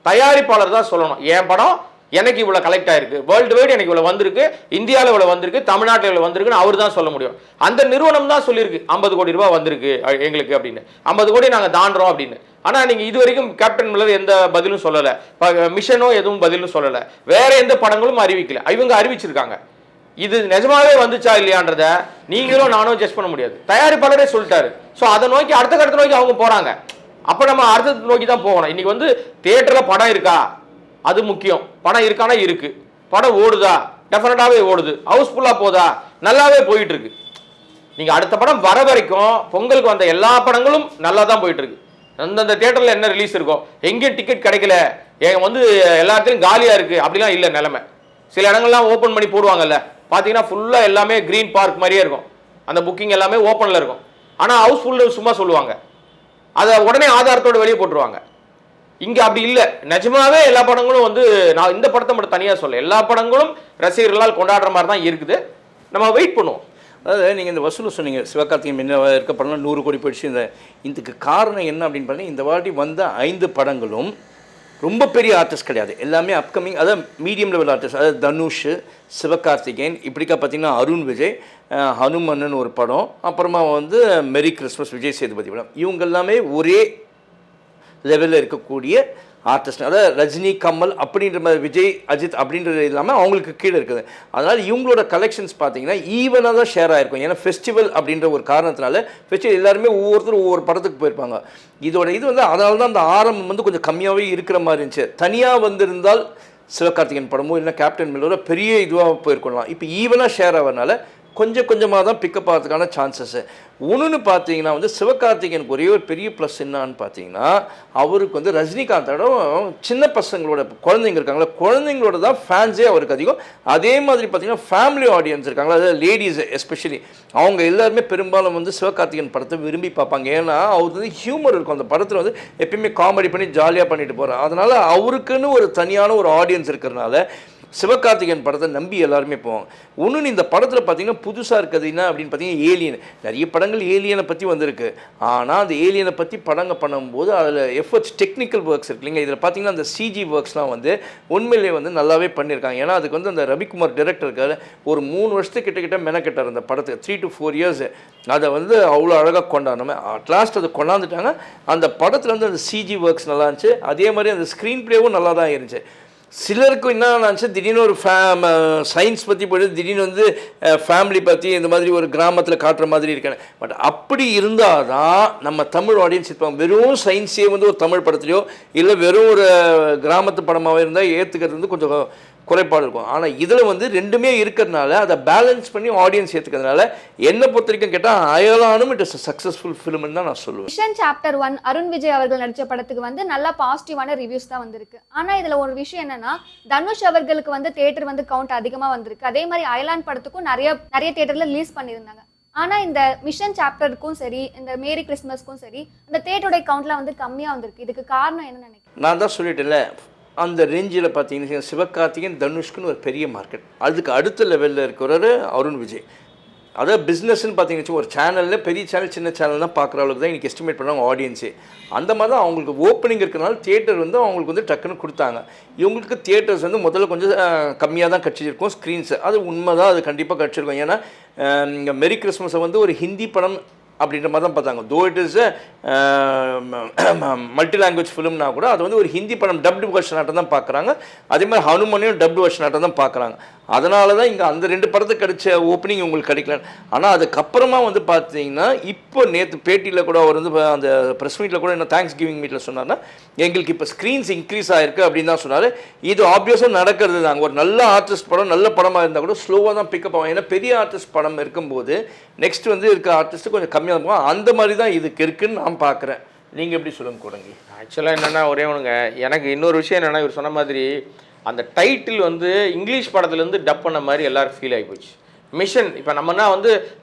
தயாரிப்பாளர் தான் சொல்லணும், என் படம் எனக்கு இவ்வளோ கலெக்ட் ஆயிருக்கு, வேர்ல்டு வைடு எனக்கு இவ்வளோ வந்திருக்கு, இந்தியாவில் இவ்வளோ வந்திருக்கு, தமிழ்நாட்டில் இவ்வளோ வந்திருக்குன்னு அவர் தான் சொல்ல முடியும். அந்த நிறுவனம் தான் சொல்லியிருக்கு 50 கோடி ரூபாய் வந்திருக்கு எங்களுக்கு அப்படின்னு, 50 கோடி நாங்கள் தாண்டுறோம் அப்படின்னு. ஆனால் நீங்கள் இது வரைக்கும் கேப்டன் மில்லர் எந்த பதிலும் சொல்லலை, மிஷனோ எதுவும் பதிலும் சொல்லலை, வேற எந்த படங்களும் அறிவிக்கல. இவங்க அறிவிச்சிருக்காங்க. இது நிஜமாவே வந்துச்சா இல்லையான்றத நீங்களும் நானும் ஜட்ஜ் பண்ண முடியாது, தயாரிப்பாளரே சொல்லிட்டாரு. ஸோ அதை நோக்கி அடுத்த கட்டத்தை நோக்கி அவங்க போறாங்க. அப்போ நம்ம அடுத்த நோக்கி தான் போகணும். இன்னைக்கு வந்து தியேட்டரில் படம் இருக்கா, அது முக்கியம். படம் இருக்கானா இருக்கு, படம் ஓடுதா, டெஃபினட்டாவே ஓடுது, ஹவுஸ்ஃபுல்லாக போதா, நல்லாவே போயிட்டு இருக்கு. நீங்க அடுத்த படம் வர வரைக்கும் பொங்கலுக்கு வந்த எல்லா படங்களும் நல்லா தான் போயிட்டு இருக்கு. அந்தந்த தியேட்டர்ல என்ன ரிலீஸ் இருக்கோ, எங்கேயும் டிக்கெட் கிடைக்கல, வந்து எல்லாத்தையும் காலியா இருக்கு அப்படிலாம் இல்லை நிலைமை. சில இடங்கள்லாம் ஓப்பன் பண்ணி போடுவாங்கல்ல, பார்த்தீங்கன்னா ஃபுல்லாக எல்லாமே கிரீன் பார்க் மாதிரியே இருக்கும், அந்த புக்கிங் எல்லாமே ஓப்பனில் இருக்கும். ஆனால் ஹவுஸ்ஃபுல் சும்மா சொல்லுவாங்க, அதை உடனே ஆதாரத்தோடு வெளியே போட்டுருவாங்க. இங்கே அப்படி இல்லை, நிஜமாவே எல்லா படங்களும் வந்து, நான் இந்த படத்தை மட்டும் தனியாக சொல்ல, எல்லா படங்களும் ரசிகர்களால் கொண்டாடுற மாதிரி தான் இருக்குது. நம்ம வெயிட் பண்ணுவோம். அதாவது நீங்கள் இந்த வசூல் சொன்னீங்க, சிவகார்த்திகேயன் என்ன இருக்க படம்லாம் 100 கோடி போயிடுச்சு. இதுக்கு காரணம் என்ன அப்படின்னு பார்த்தீங்கன்னா, இந்த வாட்டி வந்த 5 படங்களும் ரொம்ப பெரிய ஆர்டிஸ்ட் கிடையாது, எல்லாமே அப்கமிங், அதாவது மீடியம் லெவல் ஆர்டிஸ்ட். அதாவது தனுஷ், சிவகார்த்திகேயன், இப்படிக்கா பார்த்தீங்கன்னா அருண் விஜய், ஹனுமன்னு ஒரு படம், அப்புறமா வந்து மெரி கிறிஸ்மஸ் விஜய் சேதுபதி படம். இவங்க எல்லாமே ஒரே லெவலில் இருக்கக்கூடிய ஆர்டிஸ்ட். அதாவது ரஜினி, கமல் அப்படின்ற மாதிரி, விஜய், அஜித் அப்படின்றது இல்லாமல் அவங்களுக்கு கீழே இருக்குது. அதனால் இவங்களோட கலெக்ஷன்ஸ் பார்த்தீங்கன்னா ஈவனாக தான் ஷேர் ஆகிருக்கும். ஏன்னா ஃபெஸ்டிவல் அப்படின்ற ஒரு காரணத்தினால ஃபெஸ்டிவல் எல்லாருமே ஒவ்வொருத்தரும் ஒவ்வொரு படத்துக்கு போயிருப்பாங்க. இதோட இது வந்து அதனால தான் அந்த ஆரம்பம் வந்து கொஞ்சம் கம்மியாகவே இருக்கிற மாதிரி இருந்துச்சு. தனியாக வந்திருந்தால் சிவகார்த்திகேயன் படமோ இல்லை கேப்டன் மில்லரோ பெரிய இதுவாக போயிருக்கலாம். இப்போ ஈவனாக ஷேர் ஆகிறதுனால கொஞ்சம் கொஞ்சமாக தான் பிக்கப் ஆகிறதுக்கான சான்சஸ்ஸு. ஒன்றுன்னு பார்த்தீங்கன்னா வந்து சிவகார்த்திகேயனுக்கு ஒரே ஒரு பெரிய ப்ளஸ் என்னான்னு பார்த்தீங்கன்னா, அவருக்கு வந்து ரஜினிகாந்தோட சின்ன பசங்களோட குழந்தைங்க இருக்காங்களா, குழந்தைங்களோட தான் ஃபேன்ஸே அவருக்கு அதிகம். அதே மாதிரி பார்த்தீங்கன்னா ஃபேமிலி ஆடியன்ஸ் இருக்காங்களா, அதாவது லேடிஸ் எஸ்பெஷலி, அவங்க எல்லாருமே பெரும்பாலும் வந்து சிவகார்த்திகேயன் படத்தை விரும்பி பார்ப்பாங்க. ஏன்னா அவருக்கு வந்து ஹியூமர் இருக்கும், அந்த படத்தில் வந்து எப்பயுமே காமெடி பண்ணி ஜாலியாக பண்ணிட்டு போகிறார். அதனால் அவருக்குன்னு ஒரு தனியான ஒரு ஆடியன்ஸ் இருக்கிறதுனால சிவகார்த்திகேயன் படத்தை நம்பி எல்லாருமே போவாங்க. ஒன்று இந்த படத்தில் பார்த்தீங்கன்னா புதுசாக இருக்குது என்ன அப்படின்னு பார்த்தீங்கன்னா ஏலியன். நிறைய படங்கள் ஏலியனை பற்றி வந்திருக்கு, ஆனால் அந்த ஏலியனை பற்றி படங்கள் பண்ணும்போது அதில் எஃபர்ட்ஸ், டெக்னிக்கல் ஒர்க்ஸ் இருக்கு இல்லைங்க, இதில் பார்த்தீங்கன்னா அந்த சிஜி ஒர்க்ஸ்லாம் வந்து உண்மையிலேயே வந்து நல்லாவே பண்ணியிருக்காங்க. ஏன்னா அதுக்கு வந்து அந்த ரவிக்குமார் டைரக்டர் இருக்காரு, ஒரு 3 வருஷத்துக்கு கிட்ட மெனக்கெட்டார் அந்த படத்துக்கு, 3 to 4 years. அதை வந்து அவ்வளோ அழகாக கொண்டாடணும். அட்லாஸ்ட் அதை கொண்டாந்துட்டாங்க. அந்த படத்தில் வந்து அந்த சிஜி ஒர்க்ஸ் நல்லா இருந்துச்சு, அதே மாதிரி அந்த ஸ்க்ரீன் பிளேவும் நல்லா தான் இருந்துச்சு. சிலருக்கு என்ன நினச்சி திடீர்னு ஒரு சயின்ஸ் பற்றி போய்ட்டு திடீர்னு வந்து ஃபேமிலி பற்றி இந்த மாதிரி ஒரு கிராமத்தில் காட்டுற மாதிரி இருக்காங்க. பட் அப்படி இருந்தால் தான் நம்ம தமிழ் ஆடியன்ஸ் இருப்பாங்க. வெறும் சயின்ஸே வந்து ஒரு தமிழ் படத்துலையோ இல்லை வெறும் ஒரு கிராமத்து படமாகவே இருந்தால் ஏற்றுக்கிறது வந்து கொஞ்சம் குறைபாடு இருக்கும். ஆனால் இதில் வந்து ரெண்டுமே இருக்கிறதுனால அதை பேலன்ஸ் பண்ணி ஆடியன்ஸ் ஏற்றுக்கிறதுனால என்னை பொறுத்த வரைக்கும் கேட்டால் அயலானும் இட் இஸ் சக்ஸஸ்ஃபுல் ஃபிலிம்னு தான் நான் சொல்லுவேன். மிஷன் சாப்டர் 1 அருண் விஜய் அவர்கள் நடித்த படத்துக்கு வந்து நல்லா பாசிட்டிவான ரிவ்யூஸ் தான் வந்திருக்கு. ஆனால் இதில் ஒரு விஷயம் என்னன்னா, தனுஷ் அவர்களுக்கு வந்து தியேட்டர் வந்து கவுண்ட் அதிகமாக வந்திருக்கு. அதே மாதிரி அயலான் படத்துக்கும் நிறைய தியேட்டரில் ரிலீஸ் பண்ணியிருந்தாங்க. ஆனால் இந்த மிஷன் சாப்டருக்கும் சரி, இந்த மேரி கிறிஸ்மஸ்க்கும் சரி, அந்த தியேட்டருடைய கவுண்ட்லாம் வந்து கம்மியாக வந்திருக்கு. இதுக்கு காரணம் என்ன நினைக்கிறேன்? நான் தான் சொல்லிட்டேன்ல, அந்த ரேஞ்சில் பார்த்தீங்கன்னா சிவகார்த்திகேயன், தனுஷ்குன்னு ஒரு பெரிய மார்க்கெட். அதுக்கு அடுத்த லெவலில் இருக்கிறவர் அருண் விஜய். அதாவது பிஸ்னஸ்ன்னு பார்த்தீங்கன்னா ஒரு சேனலில் பெரிய சேனல் சின்ன சேனல் தான் பார்க்குற அளவுக்கு தான் இன்றைக்கி எஸ்டிமேட் பண்ணுவாங்க ஆடியன்ஸே. அந்த மாதிரி தான் அவங்களுக்கு ஓப்பனிங் இருக்கிறனால தியேட்டர் வந்து அவங்களுக்கு வந்து டக்குன்னு கொடுத்தாங்க. இவங்களுக்கு தியேட்டர்ஸ் வந்து முதல்ல கொஞ்சம் கம்மியாக தான் கட்சிருக்கும் ஸ்க்ரீன்ஸு, அது உண்மை தான், அது கண்டிப்பாக கட்சிருக்கும். ஏன்னா இங்கே மெரி கிறிஸ்மஸை வந்து ஒரு ஹிந்தி படம் அப்படின்ற மாதிரி தான் பார்த்தாங்க. Though it is multi language ஃபிலிம்னா கூட அது வந்து ஒரு ஹிந்தி படம் டப்டு வெர்ஷன் ஆட்டம் தான் பார்க்குறாங்க. அதே மாதிரி ஹனுமனையும் டப்டு வெர்ஷன் ஆட்டம் தான் பார்க்குறாங்க. அதனால தான் இங்கே அந்த 2 படத்துக்கு கிடைச்ச ஓப்பனிங் உங்களுக்கு கிடைக்கல. ஆனால் அதுக்கப்புறமா வந்து பார்த்தீங்கன்னா இப்போ நேற்று பேட்டியில் கூட அவர் வந்து அந்த ப்ரெஸ் மீட்டில் கூட என்ன தேங்க்ஸ் கிவிங் மீட்டில் சொன்னார்னா எங்களுக்கு இப்போ ஸ்க்ரீன்ஸ் இன்க்ரீஸ் ஆகிருக்கு அப்படின்னு தான் சொன்னார். இது ஆப்வியஸாக நடக்கிறது தாங்க. ஒரு நல்ல ஆர்டிஸ்ட் படம் நல்ல படமாக இருந்தால் கூட ஸ்லோவாக தான் பிக்கப் ஆகும். ஏன்னா பெரிய ஆர்டிஸ்ட் படம் இருக்கும்போது நெக்ஸ்ட் வந்து இருக்க ஆர்டிஸ்ட்டு கொஞ்சம் கம்மியாக இருக்கும். அந்த மாதிரி தான் இதுக்கு இருக்குன்னு நான் பார்க்குறேன். நீங்கள் எப்படி சொல்லுங்க கூடங்கி? ஆக்சுவலாக என்னென்னா ஒரே ஒன்றுங்க, எனக்கு இன்னொரு விஷயம் என்னென்னா இவர் சொன்ன மாதிரி அந்த டைட்டில் வந்து இங்கிலீஷ் படத்துலேருந்து டப் பண்ண மாதிரி எல்லாரும் ஃபீல் ஆகி போச்சு. மிஷன் இப்போ நம்மனா வந்து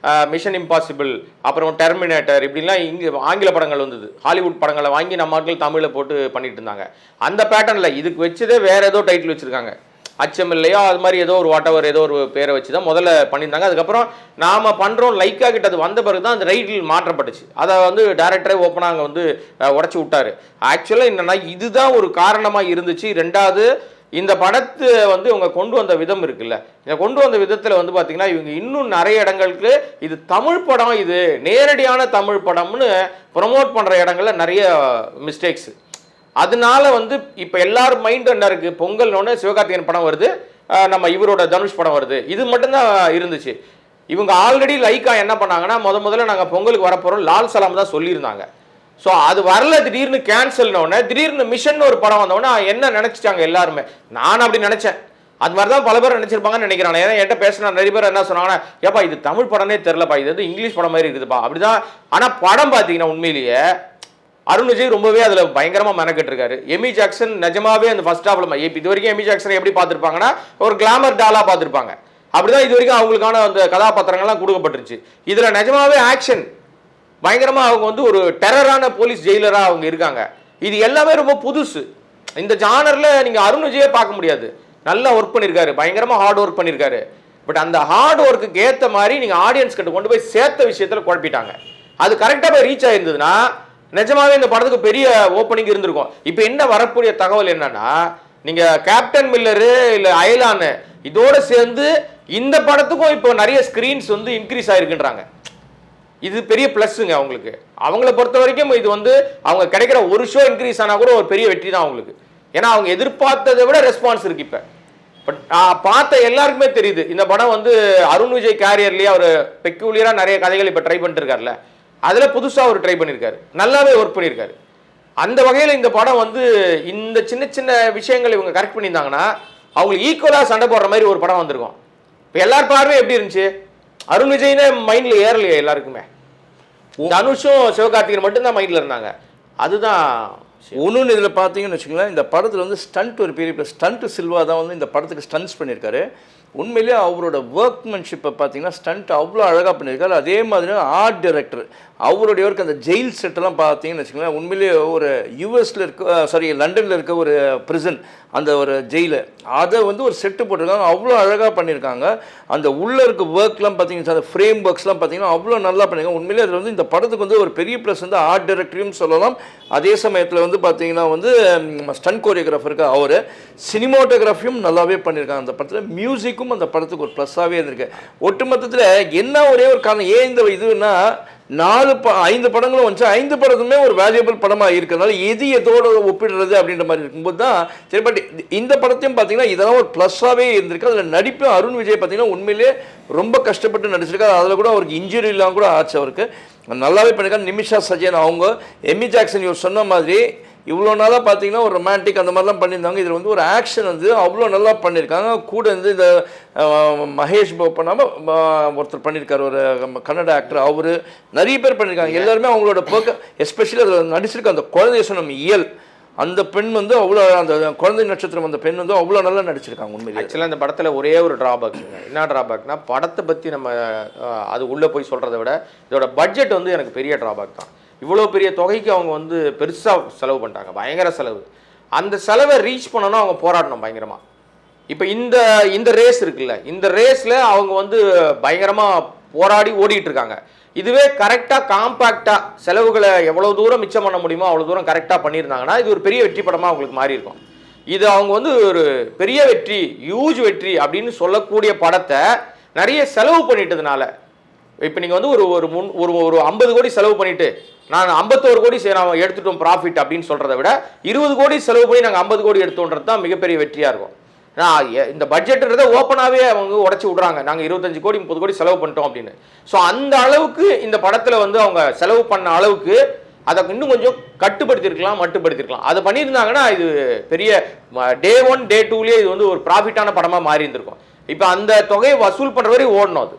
மிஷன் இம்பாசிபிள், அப்புறம் டெர்மினேட்டர், இப்படிலாம் இங்கே ஆங்கில படங்கள் வந்தது. ஹாலிவுட் படங்களை வாங்கி நம்ம ஆட்கள் தமிழில் போட்டு பண்ணிட்டு இருந்தாங்க. அந்த பேட்டர்னில் இதுக்கு வச்சதே வேறு ஏதோ டைட்டில் வச்சுருக்காங்க. அச்சம் இல்லையோ அது மாதிரி ஏதோ ஒரு வாட்டவர் ஏதோ ஒரு பேரை வச்சு தான் முதல்ல பண்ணியிருந்தாங்க. அதுக்கப்புறம் நாம் பண்ணுறோம் லைக்கா கிட்ட அது வந்த பிறகு தான் அந்த ரைட்டில் மாற்றப்பட்டுச்சு. அதை வந்து டேரக்டரே ஓப்பனாக அங்கே வந்து உடச்சி விட்டார். ஆக்சுவலாக என்னென்னா இதுதான் ஒரு காரணமாக இருந்துச்சு. 2வது இந்த படத்தை வந்து இவங்க கொண்டு வந்த விதம் இருக்குல்ல, இதை கொண்டு வந்த விதத்தில் வந்து பார்த்தீங்கன்னா இவங்க இன்னும் நிறைய இடங்களுக்கு இது தமிழ் படம், இது நேரடியான தமிழ் படம்னு ப்ரொமோட் பண்ணுற இடங்கள்ல நிறைய மிஸ்டேக்ஸ். அதனால வந்து இப்போ எல்லாரும் மைண்ட் என்ன இருக்குது, பொங்கல்னோடனே சிவகார்த்திகேயன் படம் வருது, நம்ம இவரோட தனுஷ் படம் வருது, இது மட்டும்தான் இருந்துச்சு. இவங்க ஆல்ரெடி லைக்கா என்ன பண்ணாங்கன்னா முதல்ல நாங்கள் பொங்கலுக்கு வரப்போகிறோம் லால் சலாம் தான் சொல்லியிருந்தாங்க. ஸோ அது வரல, திடீர்னு கேன்சல்னோடனே திடீர்னு மிஷன் ஒரு படம் வந்தோடனே என்ன நினச்சிட்டாங்க எல்லாருமே, நான் அப்படி நினச்சேன். அது மாதிரி தான் பல பேர் நினச்சிருப்பாங்கன்னு நினைக்கிறாங்க. ஏன்னா என்கிட்ட பேசினா நிறைய பேர் என்ன சொன்னாங்கன்னா, ஏப்பா இது தமிழ் படமே தெரிலப்பா, இது வந்து இங்கிலீஷ் படம் மாதிரி இருக்குதுப்பா அப்படிதான். ஆனால் படம் பார்த்தீங்கன்னா உண்மையிலேயே அருண் விஜய் ரொம்பவே அதில் பயங்கரமாக மெனக்கெட்டு இருக்காரு. எமி ஜாக்சன் நிஜமாவே அந்த ஃபர்ஸ்ட் ஹாஃப்ல இது வரைக்கும் எமி ஜாக்சன் எப்படி பார்த்துருப்பாங்கன்னா ஒரு கிளாமர் டாலாக பார்த்துருப்பாங்க. அப்படிதான் இது வரைக்கும் அவங்களுக்கான அந்த கதாபாத்திரங்கள்லாம் கொடுக்கப்பட்டுருச்சு. இதில் நிஜமாவே ஆக்ஷன் பயங்கரமாக அவங்க வந்து ஒரு டெரரான போலீஸ் ஜெயிலராக அவங்க இருக்காங்க. இது எல்லாமே ரொம்ப புதுசு. இந்த ஜானரில் நீங்கள் அருண் விஜயே பார்க்க முடியாது. நல்லா ஒர்க் பண்ணியிருக்காரு, பயங்கரமாக ஹார்ட் ஒர்க் பண்ணியிருக்காரு. பட் அந்த ஹார்ட் ஒர்க்குக்கு ஏற்ற மாதிரி நீங்கள் ஆடியன்ஸ் கிட்ட கொண்டு போய் சேர்த்த விஷயத்தில் குழப்பிட்டாங்க. அது கரெக்டாக போய் ரீச் ஆயிருந்ததுன்னா நிஜமாவே இந்த படத்துக்கு பெரிய ஓப்பனிங் இருந்திருக்கும். இப்போ என்ன வரக்கூடிய தகவல் என்னன்னா, நீங்கள் கேப்டன் மில்லரு இல்லை அயலான் இதோட சேர்ந்து இந்த படத்துக்கும் இப்போ நிறைய ஸ்க்ரீன்ஸ் வந்து இன்க்ரீஸ் ஆயிருக்குன்றாங்க. இது பெரிய ப்ளஸ்ஸுங்க அவங்களுக்கு. அவங்கள பொறுத்த வரைக்கும் இது வந்து அவங்க கிடைக்கிற ஒரு ஷோ இன்க்ரீஸ் ஆனால் கூட ஒரு பெரிய வெற்றி தான் அவங்களுக்கு. ஏன்னா அவங்க எதிர்பார்த்ததை விட ரெஸ்பான்ஸ் இருக்கு. இப்போ பட் பார்த்த எல்லாருக்குமே தெரியுது இந்த படம் வந்து அருண் விஜய் கேரியர்லேயே அவர் பெக்யூலியராக நிறைய கதைகள் இப்போ ட்ரை பண்ணிட்டு இருக்காருல்ல, அதில் புதுசாக அவர் ட்ரை பண்ணியிருக்காரு, நல்லாவே ஒர்க் பண்ணியிருக்காரு. அந்த வகையில் இந்த படம் வந்து இந்த சின்ன சின்ன விஷயங்கள் இவங்க கரெக்ட் பண்ணியிருந்தாங்கன்னா அவங்களுக்கு ஈக்குவலாக சண்டை போடுற மாதிரி ஒரு படம் வந்திருக்கும். இப்போ எல்லார் பார்வை எப்படி இருந்துச்சு, அருண் விஜய்னே மைண்ட்ல ஏறலையே எல்லாருக்குமே, தனுஷும் சிவகார்த்திகேயன் மட்டும்தான் மைண்ட்ல இருந்தாங்க. அதுதான் ஒன்றுன்னு இதில் பார்த்தீங்கன்னு வச்சுக்கோங்களேன், இந்த படத்தில் வந்து ஸ்டண்ட் ஒரு பெரிய ஸ்டண்ட் சில்வா தான் வந்து இந்த படத்துக்கு ஸ்டண்ட்ஸ் பண்ணியிருக்காரு. உண்மையிலேயே அவரோட ஒர்க்மேன்ஷிப்பை பார்த்தீங்கன்னா ஸ்டண்ட் அவ்வளோ அழகாக பண்ணியிருக்காரு. அதே மாதிரி ஆர்ட் டைரக்டர் அவருடைய ஒர்க் அந்த ஜெயில் செட்டெல்லாம் பார்த்தீங்கன்னு வச்சுக்கோங்களேன், உண்மையிலேயே ஒரு யூஎஸில் இருக்க லண்டனில் இருக்க ஒரு பிரிசன், அந்த ஒரு ஜெயிலை அதை வந்து ஒரு செட்டு போட்டிருக்காங்க, அவ்வளோ அழகாக பண்ணியிருக்காங்க. அந்த உள்ளே இருக்க ஒர்க்லாம் பார்த்தீங்கன்னா அந்த ஃப்ரேம் ஒர்க்ஸ்லாம் பார்த்தீங்கன்னா அவ்வளோ நல்லா பண்ணியிருக்காங்க. உண்மையிலே அதில் வந்து இந்த படத்துக்கு வந்து ஒரு பெரிய ப்ளஸ் வந்து ஆர்ட் டைரக்டரையும் சொல்லலாம். அதே சமயத்தில் வந்து பார்த்தீங்கன்னா வந்து ஸ்டண்ட் கோரியோகிராஃபருக்கு அவர் சினிமாட்டோகிராஃபியும் நல்லாவே பண்ணியிருக்காங்க. அந்த படத்தில் மியூசிக்கும் அந்த படத்துக்கு ஒரு ப்ளஸ்ஸாகவே இருந்திருக்கு. ஒட்டுமொத்தத்தில் என்ன ஒரே ஒரு காரணம், ஏன் இந்த இதுன்னா 5 படங்களும் வந்துச்சு, 5 படத்துமே ஒரு வேல்யூபிள் படமாக இருக்கிறதுனால எது எதோட ஒப்பிடுறது அப்படின்ற மாதிரி இருக்கும்போது தான் சரி. பட் இந்த படத்தையும் பார்த்தீங்கன்னா இதெல்லாம் ஒரு ப்ளஸ்ஸாகவே இருந்திருக்கு. அதில் நடிப்பு அருண் விஜய் பார்த்தீங்கன்னா உண்மையிலேயே ரொம்ப கஷ்டப்பட்டு நடிச்சிருக்காரு. அதில் கூட அவருக்கு இன்ஜுரிலாம் கூட ஆச்சு, அவருக்கு நல்லாவே பண்ணியிருக்காரு. நிமிஷா சஜயன் அவங்க, எமி ஜாக்சன் இவர் சொன்ன மாதிரி இவ்வளோ நாளாக பார்த்தீங்கன்னா ஒரு ரொமான்டிக் அந்த மாதிரிலாம் பண்ணியிருந்தாங்க. இதில் வந்து ஒரு ஆக்ஷன் வந்து அவ்வளோ நல்லா பண்ணியிருக்காங்க. கூட வந்து இந்த மகேஷ் பண்ணாமல் ஒருத்தர் பண்ணியிருக்காரு, ஒரு கன்னட ஆக்டர், அவர் நிறைய பேர் பண்ணியிருக்காங்க. எல்லாருமே அவங்களோட எஸ்பெஷலி அதில் நடிச்சிருக்க அந்த குழந்தைய சொன்ன இயல், அந்த பெண் வந்து அவ்வளோ, அந்த குழந்தை நட்சத்திரம் அந்த பெண் வந்து அவ்வளோ நல்லா நடிச்சிருக்காங்க. உண்மையிலே ஆக்சுவலாக இந்த படத்தில் ஒரே ஒரு ட்ராபேக்ஸுங்க. என்ன ட்ராபேக்னா, படத்தை பற்றி நம்ம அது உள்ளே போய் சொல்கிறத விட இதோட பட்ஜெட் வந்து எனக்கு பெரிய ட்ராபேக் தான். இவ்வளோ பெரிய தொகைக்கு அவங்க வந்து பெருசாக செலவு பண்ணிட்டாங்க, பயங்கர செலவு. அந்த செலவை ரீச் பண்ணணும், அவங்க போராடணும் பயங்கரமாக. இப்போ இந்த ரேஸ் இருக்குல்ல, இந்த ரேஸில் அவங்க வந்து பயங்கரமாக போராடி ஓடிட்டு இருக்காங்க. இதுவே கரெக்டாக காம்பேக்டாக செலவுகளை எவ்வளோ தூரம் மிச்சம் பண்ண முடியுமோ அவ்வளோ தூரம் கரெக்டாக பண்ணியிருந்தாங்கன்னா இது ஒரு பெரிய வெற்றி படமாக அவங்களுக்கு மாறி இருக்கும். இது அவங்க வந்து ஒரு பெரிய வெற்றி, ஹியூஜ் வெற்றி அப்படின்னு சொல்லக்கூடிய படத்தை நிறைய செலவு பண்ணிட்டதுனால இப்போ நீங்கள் வந்து ஒரு ஒரு ஒரு 50 கோடி செலவு பண்ணிட்டு நான் 51 கோடி நான் எடுத்துட்டோம் ப்ராஃபிட் அப்படின்னு சொல்கிறத விட 20 கோடி செலவு பண்ணி நாங்கள் 50 கோடி எடுத்தோன்றது தான் மிகப்பெரிய வெற்றியாக இருக்கும். இந்த பட்ஜெட்டுன்றதை ஓப்பனாகவே அவங்க உடச்சி விட்றாங்க, நாங்கள் 25 கோடி 30 கோடி செலவு பண்ணிட்டோம் அப்படின்னு. ஸோ அந்த அளவுக்கு இந்த படத்தில் வந்து அவங்க செலவு பண்ண அளவுக்கு அதை இன்னும் கொஞ்சம் கட்டுப்படுத்திருக்கலாம், மட்டுப்படுத்திருக்கலாம். அதை பண்ணியிருந்தாங்கன்னா இது பெரிய டே 1 டே 2லேயே இது வந்து ஒரு ப்ராஃபிட்டான படமாக மாறி இருந்திருக்கும். இப்போ அந்த தொகையை வசூல் பண்ணுற வரை ஓடணும் அது.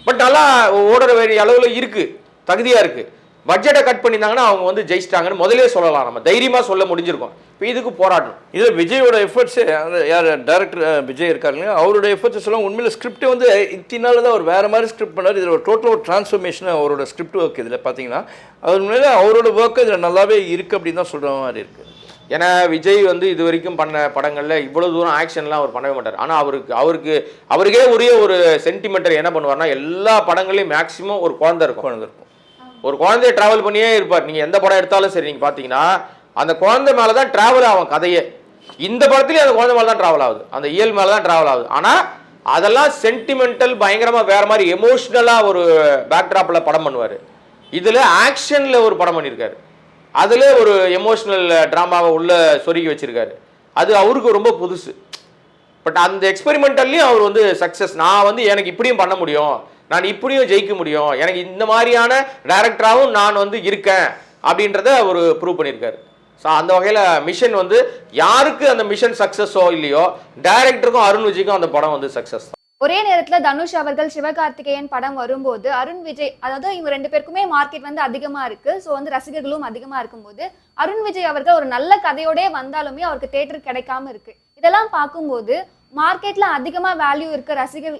பட் நல்லா ஓடுற வேண்டிய அளவில் இருக்குது, தகுதியாக இருக்குது. பட்ஜெட்டை கட் பண்ணியிருந்தாங்கன்னா அவங்க வந்து ஜெயிச்சிட்டாங்கன்னு முதலே சொல்லலாம், நம்ம தைரியமாக சொல்ல முடிஞ்சிருக்கும். இப்போ இதுக்கு போராட்டணும். இதில் விஜயோட எஃபர்ட்ஸு அந்த யார் டேரக்டர் விஜய் இருக்காருங்க, அவரோட எஃபர்ட்ஸ் சொல்லுவாங்க. உண்மையில் ஸ்கிரிப்ட் வந்து இத்தினால தான் அவர் வேறு மாதிரி ஸ்கிரிப்ட் பண்ணார். இதில் ஒரு டோட்டல் ஒரு டிரான்ஸ்ஃபர்மேஷன் அவரோட ஸ்கிரிப்ட் ஒர்க் இதில் பார்த்தீங்கன்னா அவர் உண்மையில அவரோட ஒர்க்கு இதில் நல்லாவே இருக்குது அப்படின்னு தான் சொல்கிற மாதிரி இருக்குது. ஏன்னா விஜய் வந்து இது வரைக்கும் பண்ண படங்களில் இவ்வளோ தூரம் ஆக்ஷன்லாம் அவர் பண்ணவே மாட்டார். ஆனால் அவருக்கே உரிய ஒரு சென்டிமெண்டர் என்ன பண்ணுவார்னா, எல்லா படங்களையும் மேக்ஸிமம் ஒரு குழந்தை இருக்கும். ஒரு குழந்தைய ட்ராவல் பண்ணியே இருப்பார். நீங்கள் எந்த படம் எடுத்தாலும் சரி, நீங்கள் பார்த்தீங்கன்னா அந்த குழந்தை மேலே தான் ட்ராவல் ஆகும் கதையே. இந்த படத்துலேயும் அந்த குழந்தை மேலே தான் ட்ராவல் ஆகுது, அந்த இயல் மேலே தான் ட்ராவல் ஆகுது. ஆனால் அதெல்லாம் சென்டிமெண்டல் பயங்கரமாக வேறு மாதிரி எமோஷ்னலாக ஒரு பேக்ட்ராப்பில் படம் பண்ணுவார். இதில் ஆக்ஷனில் ஒரு படம் பண்ணியிருக்காரு, அதில் ஒரு எமோஷ்னல் ட்ராமாவை உள்ள சொருகி வச்சிருக்காரு. அது அவருக்கு ரொம்ப புதுசு. பட் அந்த எக்ஸ்பெரிமெண்டல்லையும் அவர் வந்து சக்ஸஸ். நான் வந்து எனக்கு இப்படியும் பண்ண முடியும், நான் இப்படியும் ஜெயிக்க முடியும், எனக்கு இந்த மாதிரியான டைரக்டராகவும் நான் வந்து இருக்கேன் அப்படின்றத அவர் ப்ரூவ் பண்ணியிருக்காரு. ஸோ அந்த வகையில் மிஷன் வந்து யாருக்கு அந்த மிஷன் சக்ஸஸோ இல்லையோ, டைரக்டருக்கும் அருண் விஜய்க்கும் அந்த படம் வந்து சக்ஸஸ் தான். ஒரே நேரத்துல தனுஷ் அவர்கள் சிவகார்த்திகேயன் படம் வரும்போது அருண் விஜய், அதாவது இவங்க 2 பேருக்குமே மார்க்கெட் வந்து அதிகமா இருக்கு. ஸோ வந்து ரசிகர்களும் அதிகமா இருக்கும்போது அருண் விஜய் அவர்கள் ஒரு நல்ல கதையோடே வந்தாலுமே அவருக்கு தேட்டர் கிடைக்காம இருக்கு. இதெல்லாம் பார்க்கும்போது மார்க்கெட்ல அதிகமா வேல்யூ இருக்க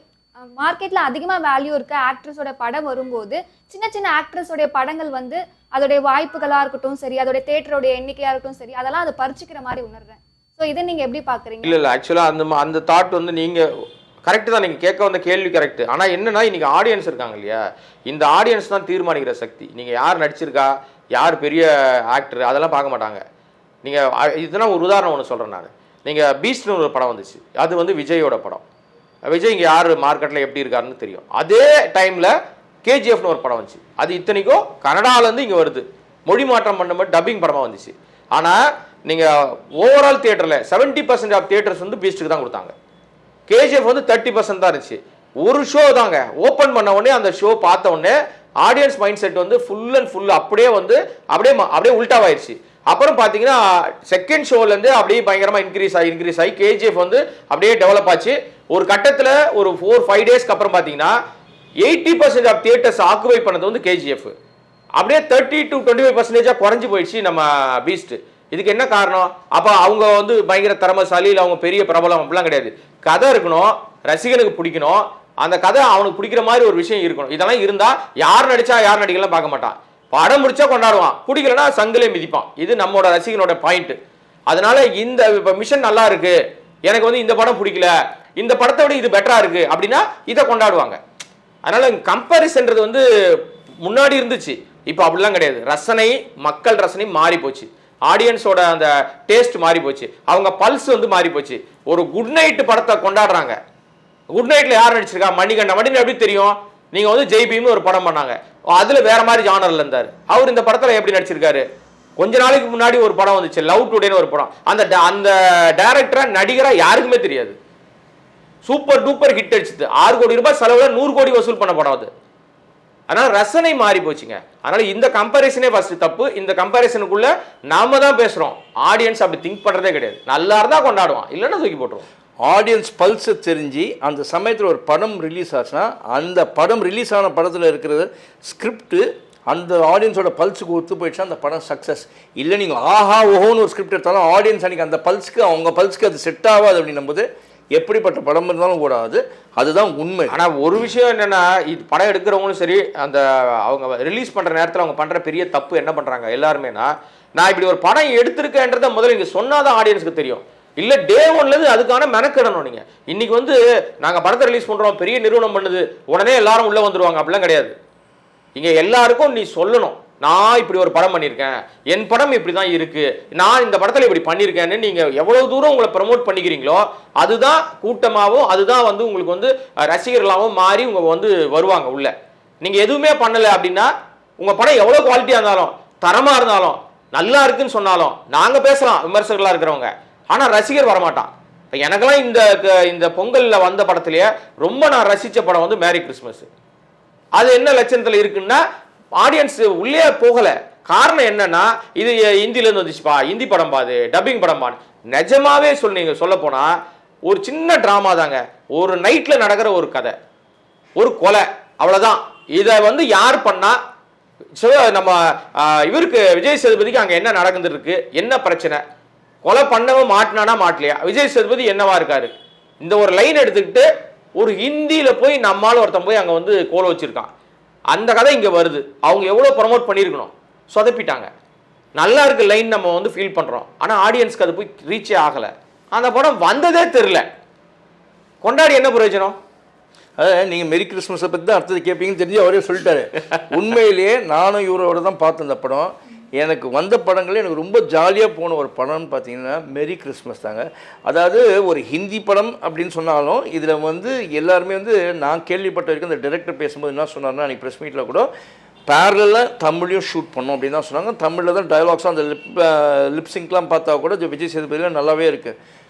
மார்க்கெட்ல அதிகமா வேல்யூ இருக்க ஆக்ட்ரஸோட படம் வரும்போது சின்ன சின்ன ஆக்ட்ரஸோடைய படங்கள் வந்து அதோடைய வாய்ப்புகளா இருக்கட்டும் சரி, அதோடைய தேட்டரோடைய எண்ணிக்கையா இருக்கட்டும் சரி, அதெல்லாம் அதை பறிச்சுக்கிற மாதிரி உணர்றேன். ஸோ இதை நீங்க எப்படி பாக்குறீங்க? இல்லை ஆக்சுவலாக அந்த தாட் வந்து நீங்க கரெக்டு தான், நீங்கள் கேட்க வந்த கேள்வி கரெக்டு. ஆனால் என்னன்னா, இன்றைக்கி ஆடியன்ஸ் இருக்காங்க இல்லையா, இந்த ஆடியன்ஸ் தான் தீர்மானிக்கிற சக்தி. நீங்கள் யார் நடிச்சிருக்கா, யார் பெரிய ஆக்டர், அதெல்லாம் பார்க்க மாட்டாங்க. நீங்கள் இதெல்லாம் ஒரு உதாரணம் ஒன்று சொல்கிறேன் நான். நீங்கள் பீஸ்ட்னு ஒரு படம் வந்துச்சு, அது வந்து விஜயோட படம். விஜய் இங்கே யார் மார்க்கெட்டில் எப்படி இருக்காருன்னு தெரியும். அதே டைமில் கேஜிஎஃப்னு ஒரு படம் வந்துச்சு, அது இத்தனைக்கும் கனடாலேருந்து இங்கே வருது, மொழி மாற்றம் பண்ண மாதிரி டப்பிங் படமாக வந்துச்சு. ஆனால் நீங்கள் ஓவரால் தியேட்டரில் 70% ஆஃப் தியேட்டர்ஸ் வந்து பீஸ்ட்டுக்கு தான் கொடுத்தாங்க. கேஜிஎஃப் வந்து 30% தான் இருந்துச்சு. ஒரு ஷோ தாங்க ஓப்பன் பண்ண உடனே, அந்த ஷோ பார்த்த உடனே ஆடியன்ஸ் மைண்ட் செட் வந்து ஃபுல் அண்ட் ஃபுல் அப்படியே உல்டாவாயிருச்சு. அப்புறம் பார்த்தீங்கன்னா செகண்ட் ஷோலேருந்து அப்படியே பயங்கரமாக இன்க்ரீஸ் ஆகி கேஜிஎஃப் வந்து அப்படியே டெவலப் ஆச்சு. ஒரு கட்டத்தில் ஒரு 4-5 டேஸ்க்கு அப்புறம் பார்த்தீங்கன்னா 80% ஆஃப் தியேட்டர்ஸ் ஆக்குபை பண்ணது வந்து கேஜிஎஃப். அப்படியே 30 to 25% குறைஞ்சி போயிடுச்சு நம்ம பீஸ்ட். இதுக்கு என்ன காரணம்? அப்போ அவங்க வந்து பயங்கர திறமைசாலி, இல்லை அவங்க பெரிய பிரபலம் அப்படிலாம் கிடையாது. கதை இருக்கணும், ரசிகனுக்கு பிடிக்கணும், அந்த கதை அவனுக்கு பிடிக்கிற மாதிரி ஒரு விஷயம் இருக்கணும். இதெல்லாம் இருந்தால் யார் நடிச்சா யார் நடிக்கலாம் பார்க்க மாட்டான், படம் முடிச்சா கொண்டாடுவான், பிடிக்கலன்னா சங்கிலே மிதிப்பான். இது நம்மளோட ரசிகனோட பாயிண்ட். அதனால இந்த இப்போ மிஷன் நல்லா இருக்கு, எனக்கு வந்து இந்த படம் பிடிக்கல, இந்த படத்தை விட இது பெட்டரா இருக்கு அப்படின்னா இதை கொண்டாடுவாங்க. அதனால கம்பேரிசன்றது வந்து முன்னாடி இருந்துச்சு, இப்போ அப்படிலாம் கிடையாது. மக்கள் ரசனை மாறி போச்சு, ஆடியன்ஸோட அந்த டேஸ்ட் மாறி போச்சு, அவங்க பல்ஸ் வந்து மாறி போச்சு. ஒரு குட் நைட் படத்தை கொண்டாடுறாங்க. குட் நைட்ல யார் நடிச்சிருக்கா? மணிகண்டன் எப்படி தெரியும்? நீங்க வந்து ஜெய்பீம்னு ஒரு படம் பண்ணாங்க, அதுல வேற மாதிரி ஜானர்ல இருந்தாரு. அவர் இந்த படத்துல எப்படி நடிச்சிருக்காரு? கொஞ்ச நாளைக்கு முன்னாடி ஒரு படம் வந்துச்சு, லவ் டுடேன்னு ஒரு படம். அந்த டைரக்டரா நடிகரா யாருக்குமே தெரியாது, சூப்பர் டூப்பர் ஹிட் அடிச்சுது. 6 கோடி ரூபாய் செலவுல 100 கோடி வசூல் பண்ண படம் அது. அதனால ரசனை மாறி போச்சுங்க. அதனால இந்த கம்பேரிசனே ஃபர்ஸ்ட் தப்பு. இந்த கம்பேரிசனுக்குள்ள நாம தான் பேசுறோம், ஆடியன்ஸ் அப்படி திங்க் பண்றதே கிடையாது. நல்லா இருந்தா கொண்டாடுவான், இல்லைன்னா தூக்கி போட்டுருவோம். ஆடியன்ஸ் பல்ஸை தெரிஞ்சு அந்த சமயத்தில் ஒரு படம் ரிலீஸ் ஆச்சுன்னா, அந்த படம் ரிலீஸ் ஆன படத்தில் இருக்கிற ஸ்கிரிப்டு அந்த ஆடியன்ஸோட பல்ஸுக்கு ஒத்து போயிடுச்சா அந்த படம் சக்ஸஸ். இல்லை நீங்கள் ஆஹா ஓஹோன்னு ஒரு ஸ்கிரிப்ட் எடுத்தாலும் ஆடியன்ஸ் அன்றைக்கி அந்த பல்ஸுக்கு அவங்க பல்ஸுக்கு அது செட் ஆகாது அப்படின்னும் போது எப்படிப்பட்ட படம் இருந்தாலும் கூடாது, அதுதான் உண்மை. ஆனால் ஒரு விஷயம் என்னென்னா, இது படம் எடுக்கிறவங்களும் சரி, அந்த அவங்க ரிலீஸ் பண்ணுற நேரத்தில் அவங்க பண்ணுற பெரிய தப்பு என்ன பண்ணுறாங்க எல்லாருமேனா, நான் இப்படி ஒரு படம் எடுத்திருக்கேன்றதை முதல்ல இங்கே சொன்னாதான் ஆடியன்ஸுக்கு தெரியும். இல்லை டே ஒன்லேருந்து அதுக்கான மெனக்கிடணும். நீங்கள் இன்னைக்கு வந்து நாங்கள் படத்தை ரிலீஸ் பண்ணுறோம், பெரிய நிறுவனம் பண்ணுது, உடனே எல்லாரும் உள்ளே வந்துடுவாங்க, அப்படிலாம் கிடையாது. இங்கே எல்லாருக்கும் நீ சொல்லணும், நான் இப்படி ஒரு படம் பண்ணியிருக்கேன், என் படம் இப்படி தான் இருக்குது, நான் இந்த படத்தில் இப்படி பண்ணியிருக்கேன்னு நீங்கள் எவ்வளோ தூரம் உங்களை ப்ரமோட் பண்ணிக்கிறீங்களோ அதுதான் கூட்டமாகவும் அதுதான் வந்து உங்களுக்கு வந்து ரசிகர்களாகவும் மாறி உங்க வந்து வருவாங்க உள்ள. நீங்கள் எதுவுமே பண்ணலை அப்படின்னா உங்கள் படம் எவ்வளோ குவாலிட்டியாக இருந்தாலும் தரமாக இருந்தாலும் நல்லா இருக்குன்னு சொன்னாலும் நாங்கள் பேசலாம் விமர்சகர்களாக இருக்கிறவங்க, ஆனால் ரசிகர் வரமாட்டான். இப்போ எனக்கெல்லாம் இந்த பொங்கலில் வந்த படத்துலேயே ரொம்ப நான் ரசித்த படம் வந்து மேரி கிறிஸ்மஸ். அது என்ன லட்சணத்தில் இருக்குன்னா ஆடியன்ஸ் உள்ளே போகலை. காரணம் என்னன்னா இது ஹிந்திலேருந்து வந்துச்சுப்பா, ஹிந்தி படம் பாது, டப்பிங் படம் பாடு. நிஜமாவே சொல்ல போனால் ஒரு சின்ன ட்ராமா தாங்க, ஒரு நைட்டில் நடக்கிற ஒரு கதை, ஒரு கொலை, அவ்வளோதான். இதை வந்து யார் பண்ணா நம்ம இவருக்கு விஜய் சேதுபதிக்கு அங்கே என்ன நடந்துட்டு இருக்கு, என்ன பிரச்சனை, கொலை பண்ணவும் மாட்டினானா மாட்டலையா, விஜய் சேதுபதி என்னவா இருக்காரு, இந்த ஒரு லைன் எடுத்துக்கிட்டு ஒரு ஹிந்தியில் போய் நம்மால் ஒருத்தன் போய் அங்கே வந்து கோல வச்சிருக்கான். அந்த கதை இங்கே வருது. அவங்க எவ்வளோ ப்ரமோட் பண்ணியிருக்கணும், சொதப்பிட்டாங்க. நல்லா இருக்கு லைன் நம்ம வந்து ஃபீல் பண்ணுறோம், ஆனால் ஆடியன்ஸ்க்கு அது போய் ரீச்சே ஆகலை. அந்த படம் வந்ததே தெரில, கொண்டாடி என்ன பிரயோஜனம்? அதாவது நீங்கள் மெரி கிறிஸ்மஸை பற்றி தான் அடுத்தது கேட்பீங்கன்னு தெரிஞ்சு அவரே சொல்லிட்டாரு. உண்மையிலேயே நானும் இவரோட தான் பார்த்தேன் இந்த படம். எனக்கு வந்த படங்களே எனக்கு ரொம்ப ஜாலியாக போன ஒரு படம்னு பார்த்தீங்கன்னா மெரி கிறிஸ்மஸ் தாங்க. அதாவது ஒரு ஹிந்தி படம் அப்படின்னு சொன்னாலும் இதில் வந்து எல்லாருமே வந்து நான் கேள்விப்பட்ட வரைக்கும் இந்த டைரக்டர் பேசும்போது என்ன சொன்னார்னா, அன்றைக்கி ப்ரெஸ் மீட்டில் கூட பேரலாக தமிழையும் ஷூட் பண்ணோம் அப்படின்னு தான் சொன்னாங்க. தமிழில் தான் டயலாக்ஸும் அந்த லிப்ஸிங்க்லாம் பார்த்தா கூட விஜய் சேதுபதியில் நல்லாவே இருக்குது.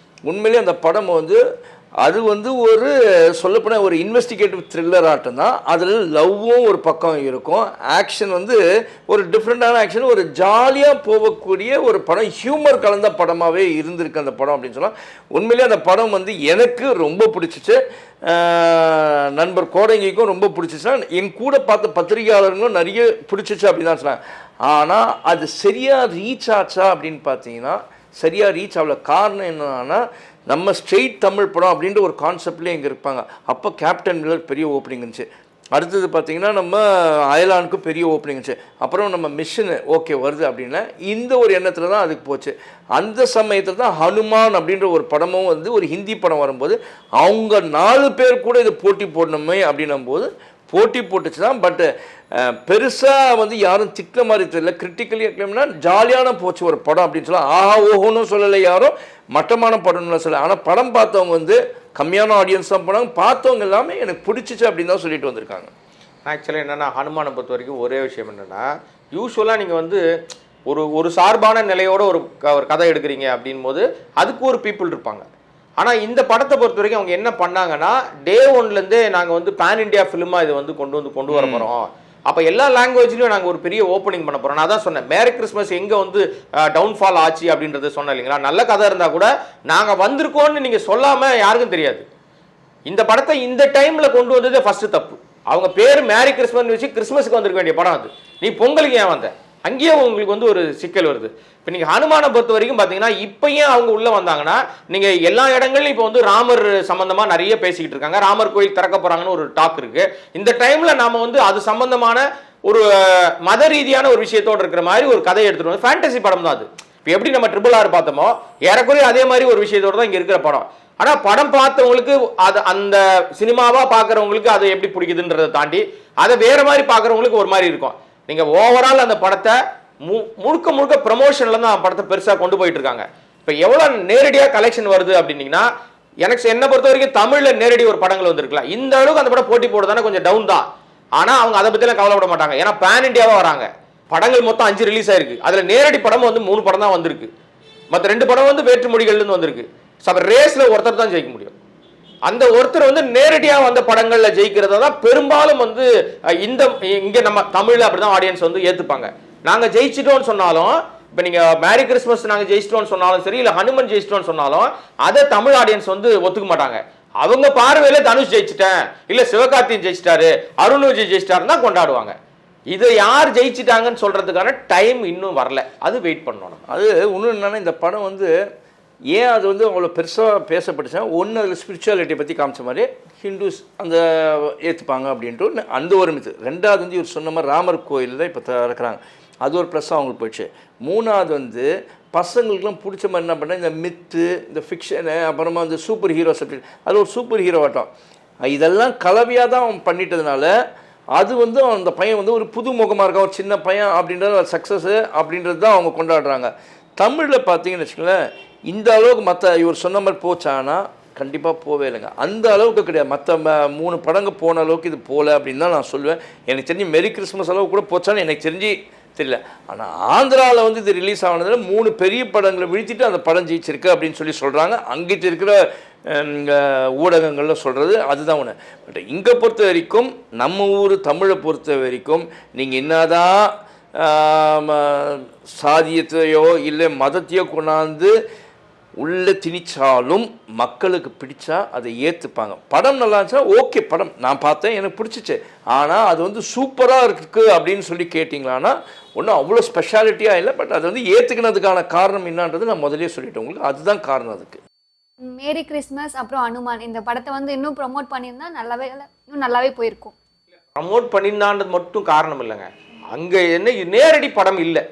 உண்மையிலேயே அந்த படம் வந்து அது வந்து ஒரு சொல்லப்போனால் ஒரு இன்வெஸ்டிகேட்டிவ் த்ரில்லர் ஆட்டம் தான். அதில் லவ்வும் ஒரு பக்கம் இருக்கும், ஆக்ஷன் வந்து ஒரு டிஃப்ரெண்ட்டான ஆக்ஷன், ஒரு ஜாலியாக போகக்கூடிய ஒரு படம், ஹியூமர் கலந்த படமாகவே இருந்திருக்கு அந்த படம் அப்படின்னு சொன்னால். உண்மையிலேயே அந்த படம் வந்து எனக்கு ரொம்ப பிடிச்சிச்சு, நண்பர் கோடங்கிக்கும் ரொம்ப பிடிச்சிச்சுன்னா என் கூட பார்த்த பத்திரிகையாளர்களும் நிறைய பிடிச்சிச்சு அப்படின்னு தான் சொன்னாங்க. ஆனால் அது சரியாக ரீச் ஆச்சா அப்படின்னு பார்த்தீங்கன்னா சரியாக ரீச் ஆகல. காரணம் என்னன்னா, நம்ம ஸ்ட்ரெயிட் தமிழ் படம் அப்படின்ற ஒரு கான்செப்ட்லேயே இங்கே இருப்பாங்க. அப்போ கேப்டன் மில்லர் பெரிய ஓப்பனிங் இருந்துச்சு. அடுத்தது பார்த்திங்கன்னா நம்ம அயலானுக்கு பெரிய ஓப்பனிங் இருந்துச்சு. அப்புறம் நம்ம மிஷனு ஓகே வருது அப்படின்னா இந்த ஒரு எண்ணத்தில் தான் அதுக்கு போச்சு. அந்த சமயத்தில் தான் ஹனுமான் அப்படின்ற ஒரு படமும் வந்து ஒரு ஹிந்தி படம் வரும்போது அவங்க 4 பேர் கூட இது போட்டி போடணுமே அப்படின்னும் போது போட்டி போட்டுச்சு தான். பட்டு பெருசாக வந்து யாரும் திட்டின மாதிரி தெரியல. கிரிட்டிக்கலி அக்ளைம்னா ஜாலியான போச்சு ஒரு படம் அப்படின்னு சொல்லலாம். ஆஹா ஓஹோன்னு சொல்லலை, யாரும் மட்டமான படம்னு சொல்லலை. ஆனால் படம் பார்த்தவங்க வந்து கம்மியான ஆடியன்ஸ் தான் போனாங்க, பார்த்தவங்க எல்லாமே எனக்கு பிடிச்சிச்சு அப்படின்னு தான் சொல்லிட்டு வந்திருக்காங்க. ஆக்சுவலாக என்னென்னா ஹனுமானை பொறுத்த வரைக்கும் ஒரே விஷயம் என்னென்னா, யூஸ்வலாக நீங்கள் வந்து ஒரு சார்பான நிலையோட ஒரு கதை எடுக்கிறீங்க அப்படின் போது அதுக்கு ஒரு பீப்புள் இருப்பாங்க. ஆனால் இந்த படத்தை பொறுத்த வரைக்கும் அவங்க என்ன பண்ணாங்கன்னா, டே 1லேருந்தே நாங்கள் வந்து பேன் இண்டியா ஃபிலிமாக இதை வந்து கொண்டு வர போகிறோம், அப்போ எல்லா லாங்குவேஜ்லையும் நாங்கள் ஒரு பெரிய ஓப்பனிங் பண்ண போகிறோம். நான் தான் சொன்னேன், மேரி கிறிஸ்மஸ் எங்கே வந்து டவுன்ஃபால் ஆச்சு அப்படின்றத சொன்னேன் இல்லைங்களா. நல்ல கதை இருந்தால் கூட நாங்கள் வந்திருக்கோன்னு நீங்கள் சொல்லாமல் யாருக்கும் தெரியாது. இந்த படத்தை இந்த டைமில் கொண்டு வந்ததே ஃபஸ்ட்டு தப்பு. அவங்க பேர் மேரி கிறிஸ்மஸ் வச்சு கிறிஸ்மஸுக்கு வந்திருக்க வேண்டிய படம் அது. நீ பொங்கலுக்கு ஏன் வந்த? அங்கேயே உங்களுக்கு வந்து ஒரு சிக்கல் வருது. இப்போ நீங்கள் ஹனுமானை பொறுத்த வரைக்கும் பார்த்தீங்கன்னா, இப்போ ஏன் அவங்க உள்ளே வந்தாங்கன்னா, நீங்கள் எல்லா இடங்கள்லையும் இப்போ வந்து ராமர் சம்மந்தமாக நிறைய பேசிக்கிட்டு இருக்காங்க. ராமர் கோயில் திறக்க போகிறாங்கன்னு ஒரு டாக் இருக்குது. இந்த டைமில் நாம் வந்து அது சம்மந்தமான ஒரு மத ரீதியான ஒரு விஷயத்தோடு இருக்கிற மாதிரி ஒரு கதையை எடுத்துகிட்டு வந்து ஃபேண்டசி படம் தான் அது. இப்போ எப்படி நம்ம RRR பார்த்தோமோ ஏறக்குறைய அதே மாதிரி ஒரு விஷயத்தோடு தான் இங்கே இருக்கிற படம். ஆனால் படம் பார்த்தவங்களுக்கு அது அந்த சினிமாவாக பார்க்குறவங்களுக்கு அது எப்படி பிடிக்குதுன்றதை தாண்டி அதை வேறு மாதிரி பார்க்குறவங்களுக்கு ஒரு மாதிரி இருக்கும். நீங்கள் ஓவரால் அந்த படத்தை முழுக்க ப்ரமோஷனில் தான் படத்தை பெருசாக கொண்டு போயிட்டு இருக்காங்க. இப்போ எவ்வளோ நேரடியாக கலெக்ஷன் வருது அப்படின்னீங்கன்னா, என்னை பொறுத்த வரைக்கும் தமிழில் நேரடி ஒரு படங்கள் வந்துருக்கலாம். இந்த அளவுக்கு அந்த படம் போட்டி போடுறதானே கொஞ்சம் டவுன் தான். ஆனால் அவங்க அதை பற்றிலாம் கவலைப்பட மாட்டாங்க. ஏன்னா பேன் இண்டியாவாக வராங்க. படங்கள் மொத்தம் 5 ரிலீஸ் ஆயிருக்கு. அதில் நேரடி படம் வந்து 3 படம் தான் வந்திருக்கு. மற்ற 2 படம் வந்து வேற்று மொழிகள்லேருந்து வந்திருக்கு. ஸோ ரேஸில் ஒருத்தர் தான் ஜெயிக்க முடியும். அந்த ஒருத்தர் வந்து நேரடியாக வந்த படங்களில் ஜெயிக்கிறத தான் பெரும்பாலும் வந்து இங்கே நம்ம தமிழில் அப்படி தான் ஆடியன்ஸ் வந்து ஏற்றுப்பாங்க. நாங்கள் ஜெயிச்சிட்டோன்னு சொன்னாலும், இப்போ நீங்கள் மேரி கிறிஸ்மஸ் நாங்கள் ஜெயிச்சிட்டோன்னு சொன்னாலும் சரி, இல்லை ஹனுமன் ஜெயிச்சிட்டோன்னு சொன்னாலும் அதை தமிழ் ஆடியன்ஸ் வந்து ஒத்துக்க மாட்டாங்க. அவங்க பார்வையில் தனுஷ் ஜெயிச்சிட்டேன், இல்லை சிவகார்த்தியன் ஜெயிச்சிட்டாரு, அருண் விஜய் ஜெயிச்சிட்டாருன்னு தான் கொண்டாடுவாங்க. இதை யார் ஜெயிச்சிட்டாங்கன்னு சொல்கிறதுக்கான டைம் இன்னும் வரல. அது வெயிட் பண்ணணும். அது இன்னும் என்னென்னா, இந்த படம் வந்து ஏன் அது வந்து அவ்வளோ பெருசாக பேசப்பட்டுச்சா, ஒன்று அதில் ஸ்பிரிச்சுவாலிட்டியை பற்றி காமிச்ச மாதிரி ஹிந்துஸ் அந்த ஏற்றுப்பாங்க அப்படின்ட்டு அந்த ஒரு மித்து. 2வது வந்து இவர் சொன்ன மாதிரி ராமர் கோயில் தான் இப்போ திறக்கிறாங்க, அது ஒரு ப்ளஸ்ஸாக அவங்களுக்கு போயிடுச்சு. 3வது வந்து பசங்களுக்குலாம் பிடிச்ச மாதிரி என்ன பண்ணால் இந்த மித்து, இந்த ஃபிக்ஷனு, அப்புறமா வந்து சூப்பர் ஹீரோஸ் அப்படி, அது ஒரு சூப்பர் ஹீரோ ஆட்டம், இதெல்லாம் கலவையாக தான் அவன் பண்ணிட்டதுனால அது வந்து அந்த பையன் வந்து ஒரு புது முகமாக இருக்கான், ஒரு சின்ன பையன் அப்படின்றது சக்ஸஸ்ஸு அப்படின்றது தான் அவங்க கொண்டாடுறாங்க. தமிழில் பார்த்தீங்கன்னு வச்சுக்கோங்களேன், இந்த அளவுக்கு மற்ற இவர் சொன்ன மாதிரி போச்சானா கண்டிப்பாக போவே இல்லைங்க. அந்த அளவுக்கு கிடையாது. மற்ற 3 படங்கள் போன அளவுக்கு இது போகல அப்படின்னு தான் நான் சொல்லுவேன். எனக்கு தெரிஞ்சு மெரி கிறிஸ்மஸ் அளவு கூட போச்சான்னு எனக்கு தெரிஞ்சு தெரியல. ஆனால் ஆந்திராவில் வந்து இது ரிலீஸ் ஆனதில் 3 பெரிய படங்களை வீழ்த்திட்டு அந்த படம் ஜெயிச்சிருக்கு அப்படின்னு சொல்லி சொல்கிறாங்க. அங்கிட்டு இருக்கிற ஊடகங்களில் சொல்கிறது அதுதான் ஒன்று. பட் இங்கே பொறுத்த வரைக்கும் நம்ம ஊர் தமிழை பொறுத்த வரைக்கும் நீங்கள் என்னதான் சாதியத்தையோ இல்லை மதத்தையோ கொண்டாந்து உள்ளே திணிச்சாலும் மக்களுக்கு பிடிச்சா அதை ஏற்றுப்பாங்க. படம் நல்லா இருந்துச்சுன்னா ஓகே, படம் நான் பார்த்தேன் எனக்கு பிடிச்சிச்சு. ஆனால் அது வந்து சூப்பராக இருக்குது அப்படின்னு சொல்லி கேட்டிங்களான்னா ஒன்றும் அவ்வளோ ஸ்பெஷாலிட்டியாக இல்லை. பட் அதை வந்து ஏற்றுக்கினதுக்கான காரணம் என்னன்றது நான் முதலே சொல்லிட்டேன் உங்களுக்கு. அதுதான் காரணம் அதுக்கு. மேரி கிறிஸ்மஸ் அப்புறம் அனுமான் இந்த படத்தை வந்து இன்னும் ப்ரொமோட் பண்ணியிருந்தா இன்னும் நல்லாவே போயிருக்கும். ப்ரமோட் பண்ணியிருந்தான்றது மட்டும் காரணம் இல்லைங்க. அங்கே என்ன நேரடி படம் இல்லை.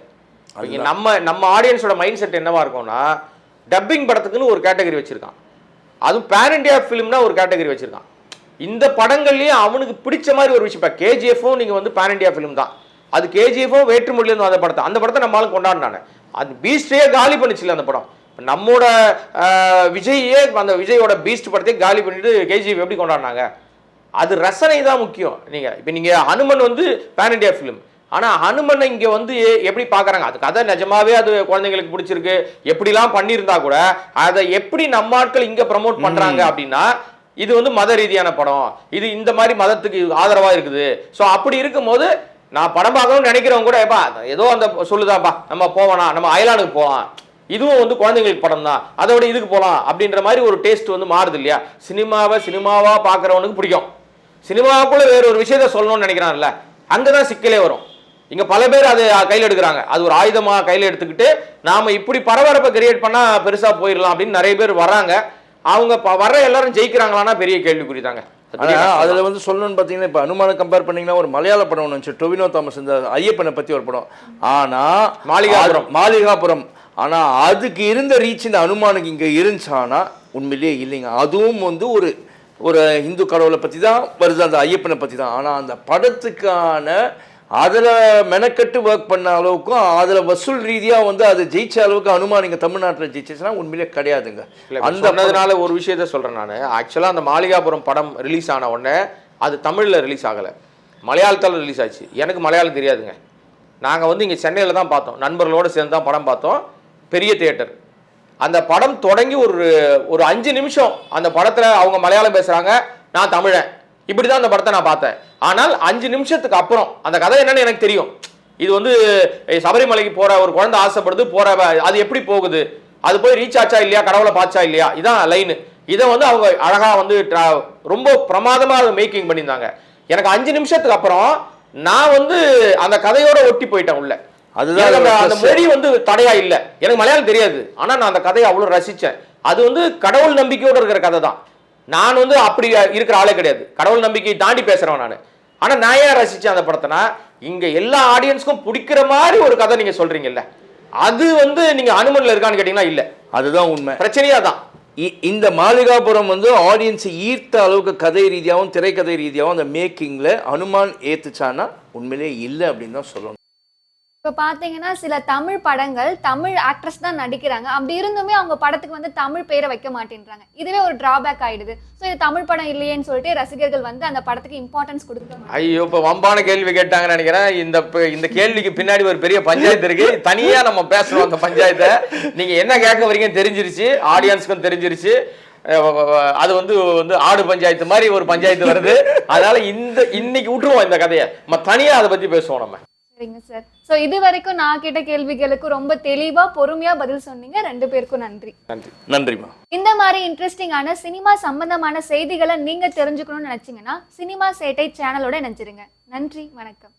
நம்ம ஆடியன்ஸோட மைண்ட் செட் என்னவா இருக்கும்னா, டப்பிங் படத்துக்குன்னு ஒரு கேட்டகரி வச்சிருக்கான், அதுவும் பேன் இண்டியா ஃபிலிம்னா ஒரு கேட்டகரி வச்சிருக்கான். இந்த படங்கள்லயே அவனுக்கு பிடிச்ச மாதிரி ஒரு விஷயம். இப்போ கேஜிஎஃப்பும் நீங்கள் வந்து பேன் இண்டியா ஃபிலிம் தான். அது கேஜிஎஃப்பும் வேற்றுமொழியிலேருந்து அந்த படத்தை நம்மளால கொண்டாடினானே. அது பீஸ்டே காலி பண்ணிச்சுல அந்த படம். நம்மோட விஜயே அந்த விஜயோட பீஸ்ட் படத்தையே காலி பண்ணிட்டு கேஜிஎஃப் எப்படி கொண்டாடினாங்க? அது ரசனை தான் முக்கியம். நீங்கள் ஹனுமன் வந்து பேன் இண்டியா ஃபிலிம், ஆனால் ஹனுமனை இங்கே வந்து எப்படி பார்க்குறாங்க, அது கதை நிஜமாவே அது குழந்தைங்களுக்கு பிடிச்சிருக்கு எப்படிலாம் பண்ணியிருந்தா கூட அதை எப்படி நம்ம ஆட்கள் இங்கே ப்ரமோட் பண்ணுறாங்க அப்படின்னா, இது வந்து மத ரீதியான படம், இது இந்த மாதிரி மதத்துக்கு ஆதரவாக இருக்குது. ஸோ அப்படி இருக்கும்போது நான் படம் பார்க்கணும்னு நினைக்கிறவங்க கூட ஏப்பா ஏதோ அந்த சொல்லுதாப்பா நம்ம போவோனா, நம்ம அயலானுக்கு போகலாம், இதுவும் வந்து குழந்தைங்களுக்கு படம் தான், அதை விட இதுக்கு போகலாம் அப்படின்ற மாதிரி ஒரு டேஸ்ட் வந்து மாறுது இல்லையா? சினிமாவாக பார்க்குறவனுக்கு பிடிக்கும். சினிமாவுக்குள்ள வேற ஒரு விஷயத்த சொல்லணும்னு நினைக்கிறான்ல, அங்கே தான் சிக்கலே வரும். இங்கே பல பேர் அதை கையில் எடுக்கிறாங்க, அது ஒரு ஆயுதமாக கையில் எடுத்துக்கிட்டு நாம் இப்படி பரபரப்பை கிரியேட் பண்ணால் பெருசாக போயிடலாம் அப்படின்னு நிறைய பேர் வராங்க. அவங்க வர்ற எல்லாரும் ஜெயிக்கிறாங்களான்னா பெரிய கேள்விக்குறி தாங்க. அதில் வந்து சொல்லணும்னு பார்த்தீங்கன்னா, இப்போ அனுமானை கம்பேர் பண்ணிங்கன்னா ஒரு மலையாள படம் ஒன்று வந்துச்சு, டொவினோ தாமஸ், இந்த ஐயப்பனை பற்றி ஒரு படம். ஆனால் மாளிகாபுரம், ஆனால் அதுக்கு இருந்த ரீச் இந்த அனுமானுக்கு இங்கே இருந்துச்சானா உண்மையிலேயே இல்லைங்க. அதுவும் வந்து ஒரு இந்து கடவுளை பற்றி தான் வருது, அந்த ஐயப்பனை பற்றி தான். ஆனால் அந்த படத்துக்கான அதில் மெனக்கட்டு ஒர்க் பண்ண அளவுக்கும் அதில் வசூல் ரீதியாக வந்து அது ஜெயிச்ச அளவுக்கு அனுமான் இங்கே தமிழ்நாட்டில் ஜெயிச்சிச்சுன்னா உண்மையிலே கிடையாதுங்க. அந்த சொன்னதுனால ஒரு விஷயத்த சொல்கிறேன் நான். ஆக்சுவலாக அந்த மாளிகாபுரம் படம் ரிலீஸ் ஆன உடனே அது தமிழில் ரிலீஸ் ஆகலை, மலையாளத்தில் ரிலீஸ் ஆச்சு. எனக்கு மலையாளம் தெரியாதுங்க. நாங்கள் வந்து இங்கே சென்னையில் தான் பார்த்தோம், நண்பர்களோடு சேர்ந்து தான் படம் பார்த்தோம், பெரிய தியேட்டர். அந்த படம் தொடங்கி ஒரு 5 நிமிஷம் அந்த படத்தில் அவங்க மலையாளம் பேசுகிறாங்க, நான் தமிழன், இப்படி தான் அந்த படத்தை நான் பார்த்தேன். ஆனால் 5 நிமிஷத்துக்கு அப்புறம் அந்த கதை என்னன்னு எனக்கு தெரியும். இது வந்து சபரிமலைக்கு போகிற ஒரு குழந்தை ஆசைப்படுது, அது எப்படி போகுது, அது போய் ரீச் ஆச்சா இல்லையா, கடவுளை பார்த்தா இல்லையா, இதான் லைனு. இதை வந்து அவங்க அழகாக வந்து ரொம்ப பிரமாதமாக மேக்கிங் பண்ணியிருந்தாங்க. எனக்கு 5 நிமிஷத்துக்கு அப்புறம் நான் வந்து அந்த கதையோட ஒட்டி போயிட்டேன் உள்ள. அதுதான் அந்த மொழி வந்து தடையா இல்லை, எனக்கு மலையாளம் தெரியாது, ஆனா நான் அந்த கதையை அவ்வளவு ரசிச்சேன். அது வந்து கடவுள் நம்பிக்கையோடு இருக்கிற கதை தான். நான் வந்து அப்படி இருக்கிற ஆளே கிடையாது, கடவுள் நம்பிக்கையை தாண்டி பேசுறேன் நான். ஆனா நான் ஏன் ரசிச்சேன் அந்த படத்தைனா, இங்க எல்லா ஆடியன்ஸ்க்கும் பிடிக்கிற மாதிரி ஒரு கதை நீங்க சொல்றீங்கல்ல, அது வந்து நீங்க அனுமன்ல இருக்கான்னு கேட்டீங்கன்னா இல்ல. அதுதான் உண்மை, பிரச்சனையா தான். இந்த மாளிகாபுரம் வந்து ஆடியன்ஸை ஈர்த்த அளவுக்கு கதை ரீதியாகவும் திரைக்கதை ரீதியாகவும் அந்த மேக்கிங்ல அனுமான் ஏத்துச்சானா உண்மையிலே இல்லை அப்படின்னு தான் சொல்லணும். இப்போ பார்த்தீங்கன்னா சில தமிழ் படங்கள் தமிழ் ஆக்ட்ரஸ் தான் நடிக்கிறாங்க, அப்படி இருந்துமே அவங்க படத்துக்கு வந்து தமிழ் பேரை வைக்க மாட்டேன்றாங்க. இதுவே ஒரு டிராபேக் ஆயிடுது. ஸோ இது தமிழ் படம் இல்லையேன்னு சொல்லிட்டு ரசிகர்கள் வந்து அந்த படத்துக்கு இம்பார்ட்டன்ஸ் கொடுக்குறாங்க. ஐயோ, இப்போ வம்பான கேள்வி கேட்டாங்கன்னு நினைக்கிறேன். இந்த கேள்விக்கு பின்னாடி ஒரு பெரிய பஞ்சாயத்து இருக்கு, தனியா நம்ம பேசுறோம் அந்த பஞ்சாயத்தை. நீங்க என்ன கேட்க வரீங்க தெரிஞ்சிருச்சு, ஆடியன்ஸ்க்கும் தெரிஞ்சிருச்சு. அது வந்து ஆடு பஞ்சாயத்து மாதிரி ஒரு பஞ்சாயத்து வருது. அதனால இன்னைக்கு விட்டுருவோம் இந்த கதையை, நம்ம தனியா அதை பத்தி பேசுவோம் நம்ம. சரிங்க சார். ஸோ இது வரைக்கும் நான் கேட்ட கேள்விகளுக்கு ரொம்ப தெளிவா பொறுமையா பதில் சொன்னீங்க. 2 பேருக்கும் நன்றி. நன்றிமா. இந்த மாதிரி இன்ட்ரெஸ்டிங்கான சினிமா சம்பந்தமான செய்திகளை நீங்க தெரிஞ்சுக்கணும்னு நினைச்சீங்கன்னா சினிமா சேட்டை சேனலோட இணைஞ்சிருங்க. நன்றி, வணக்கம்.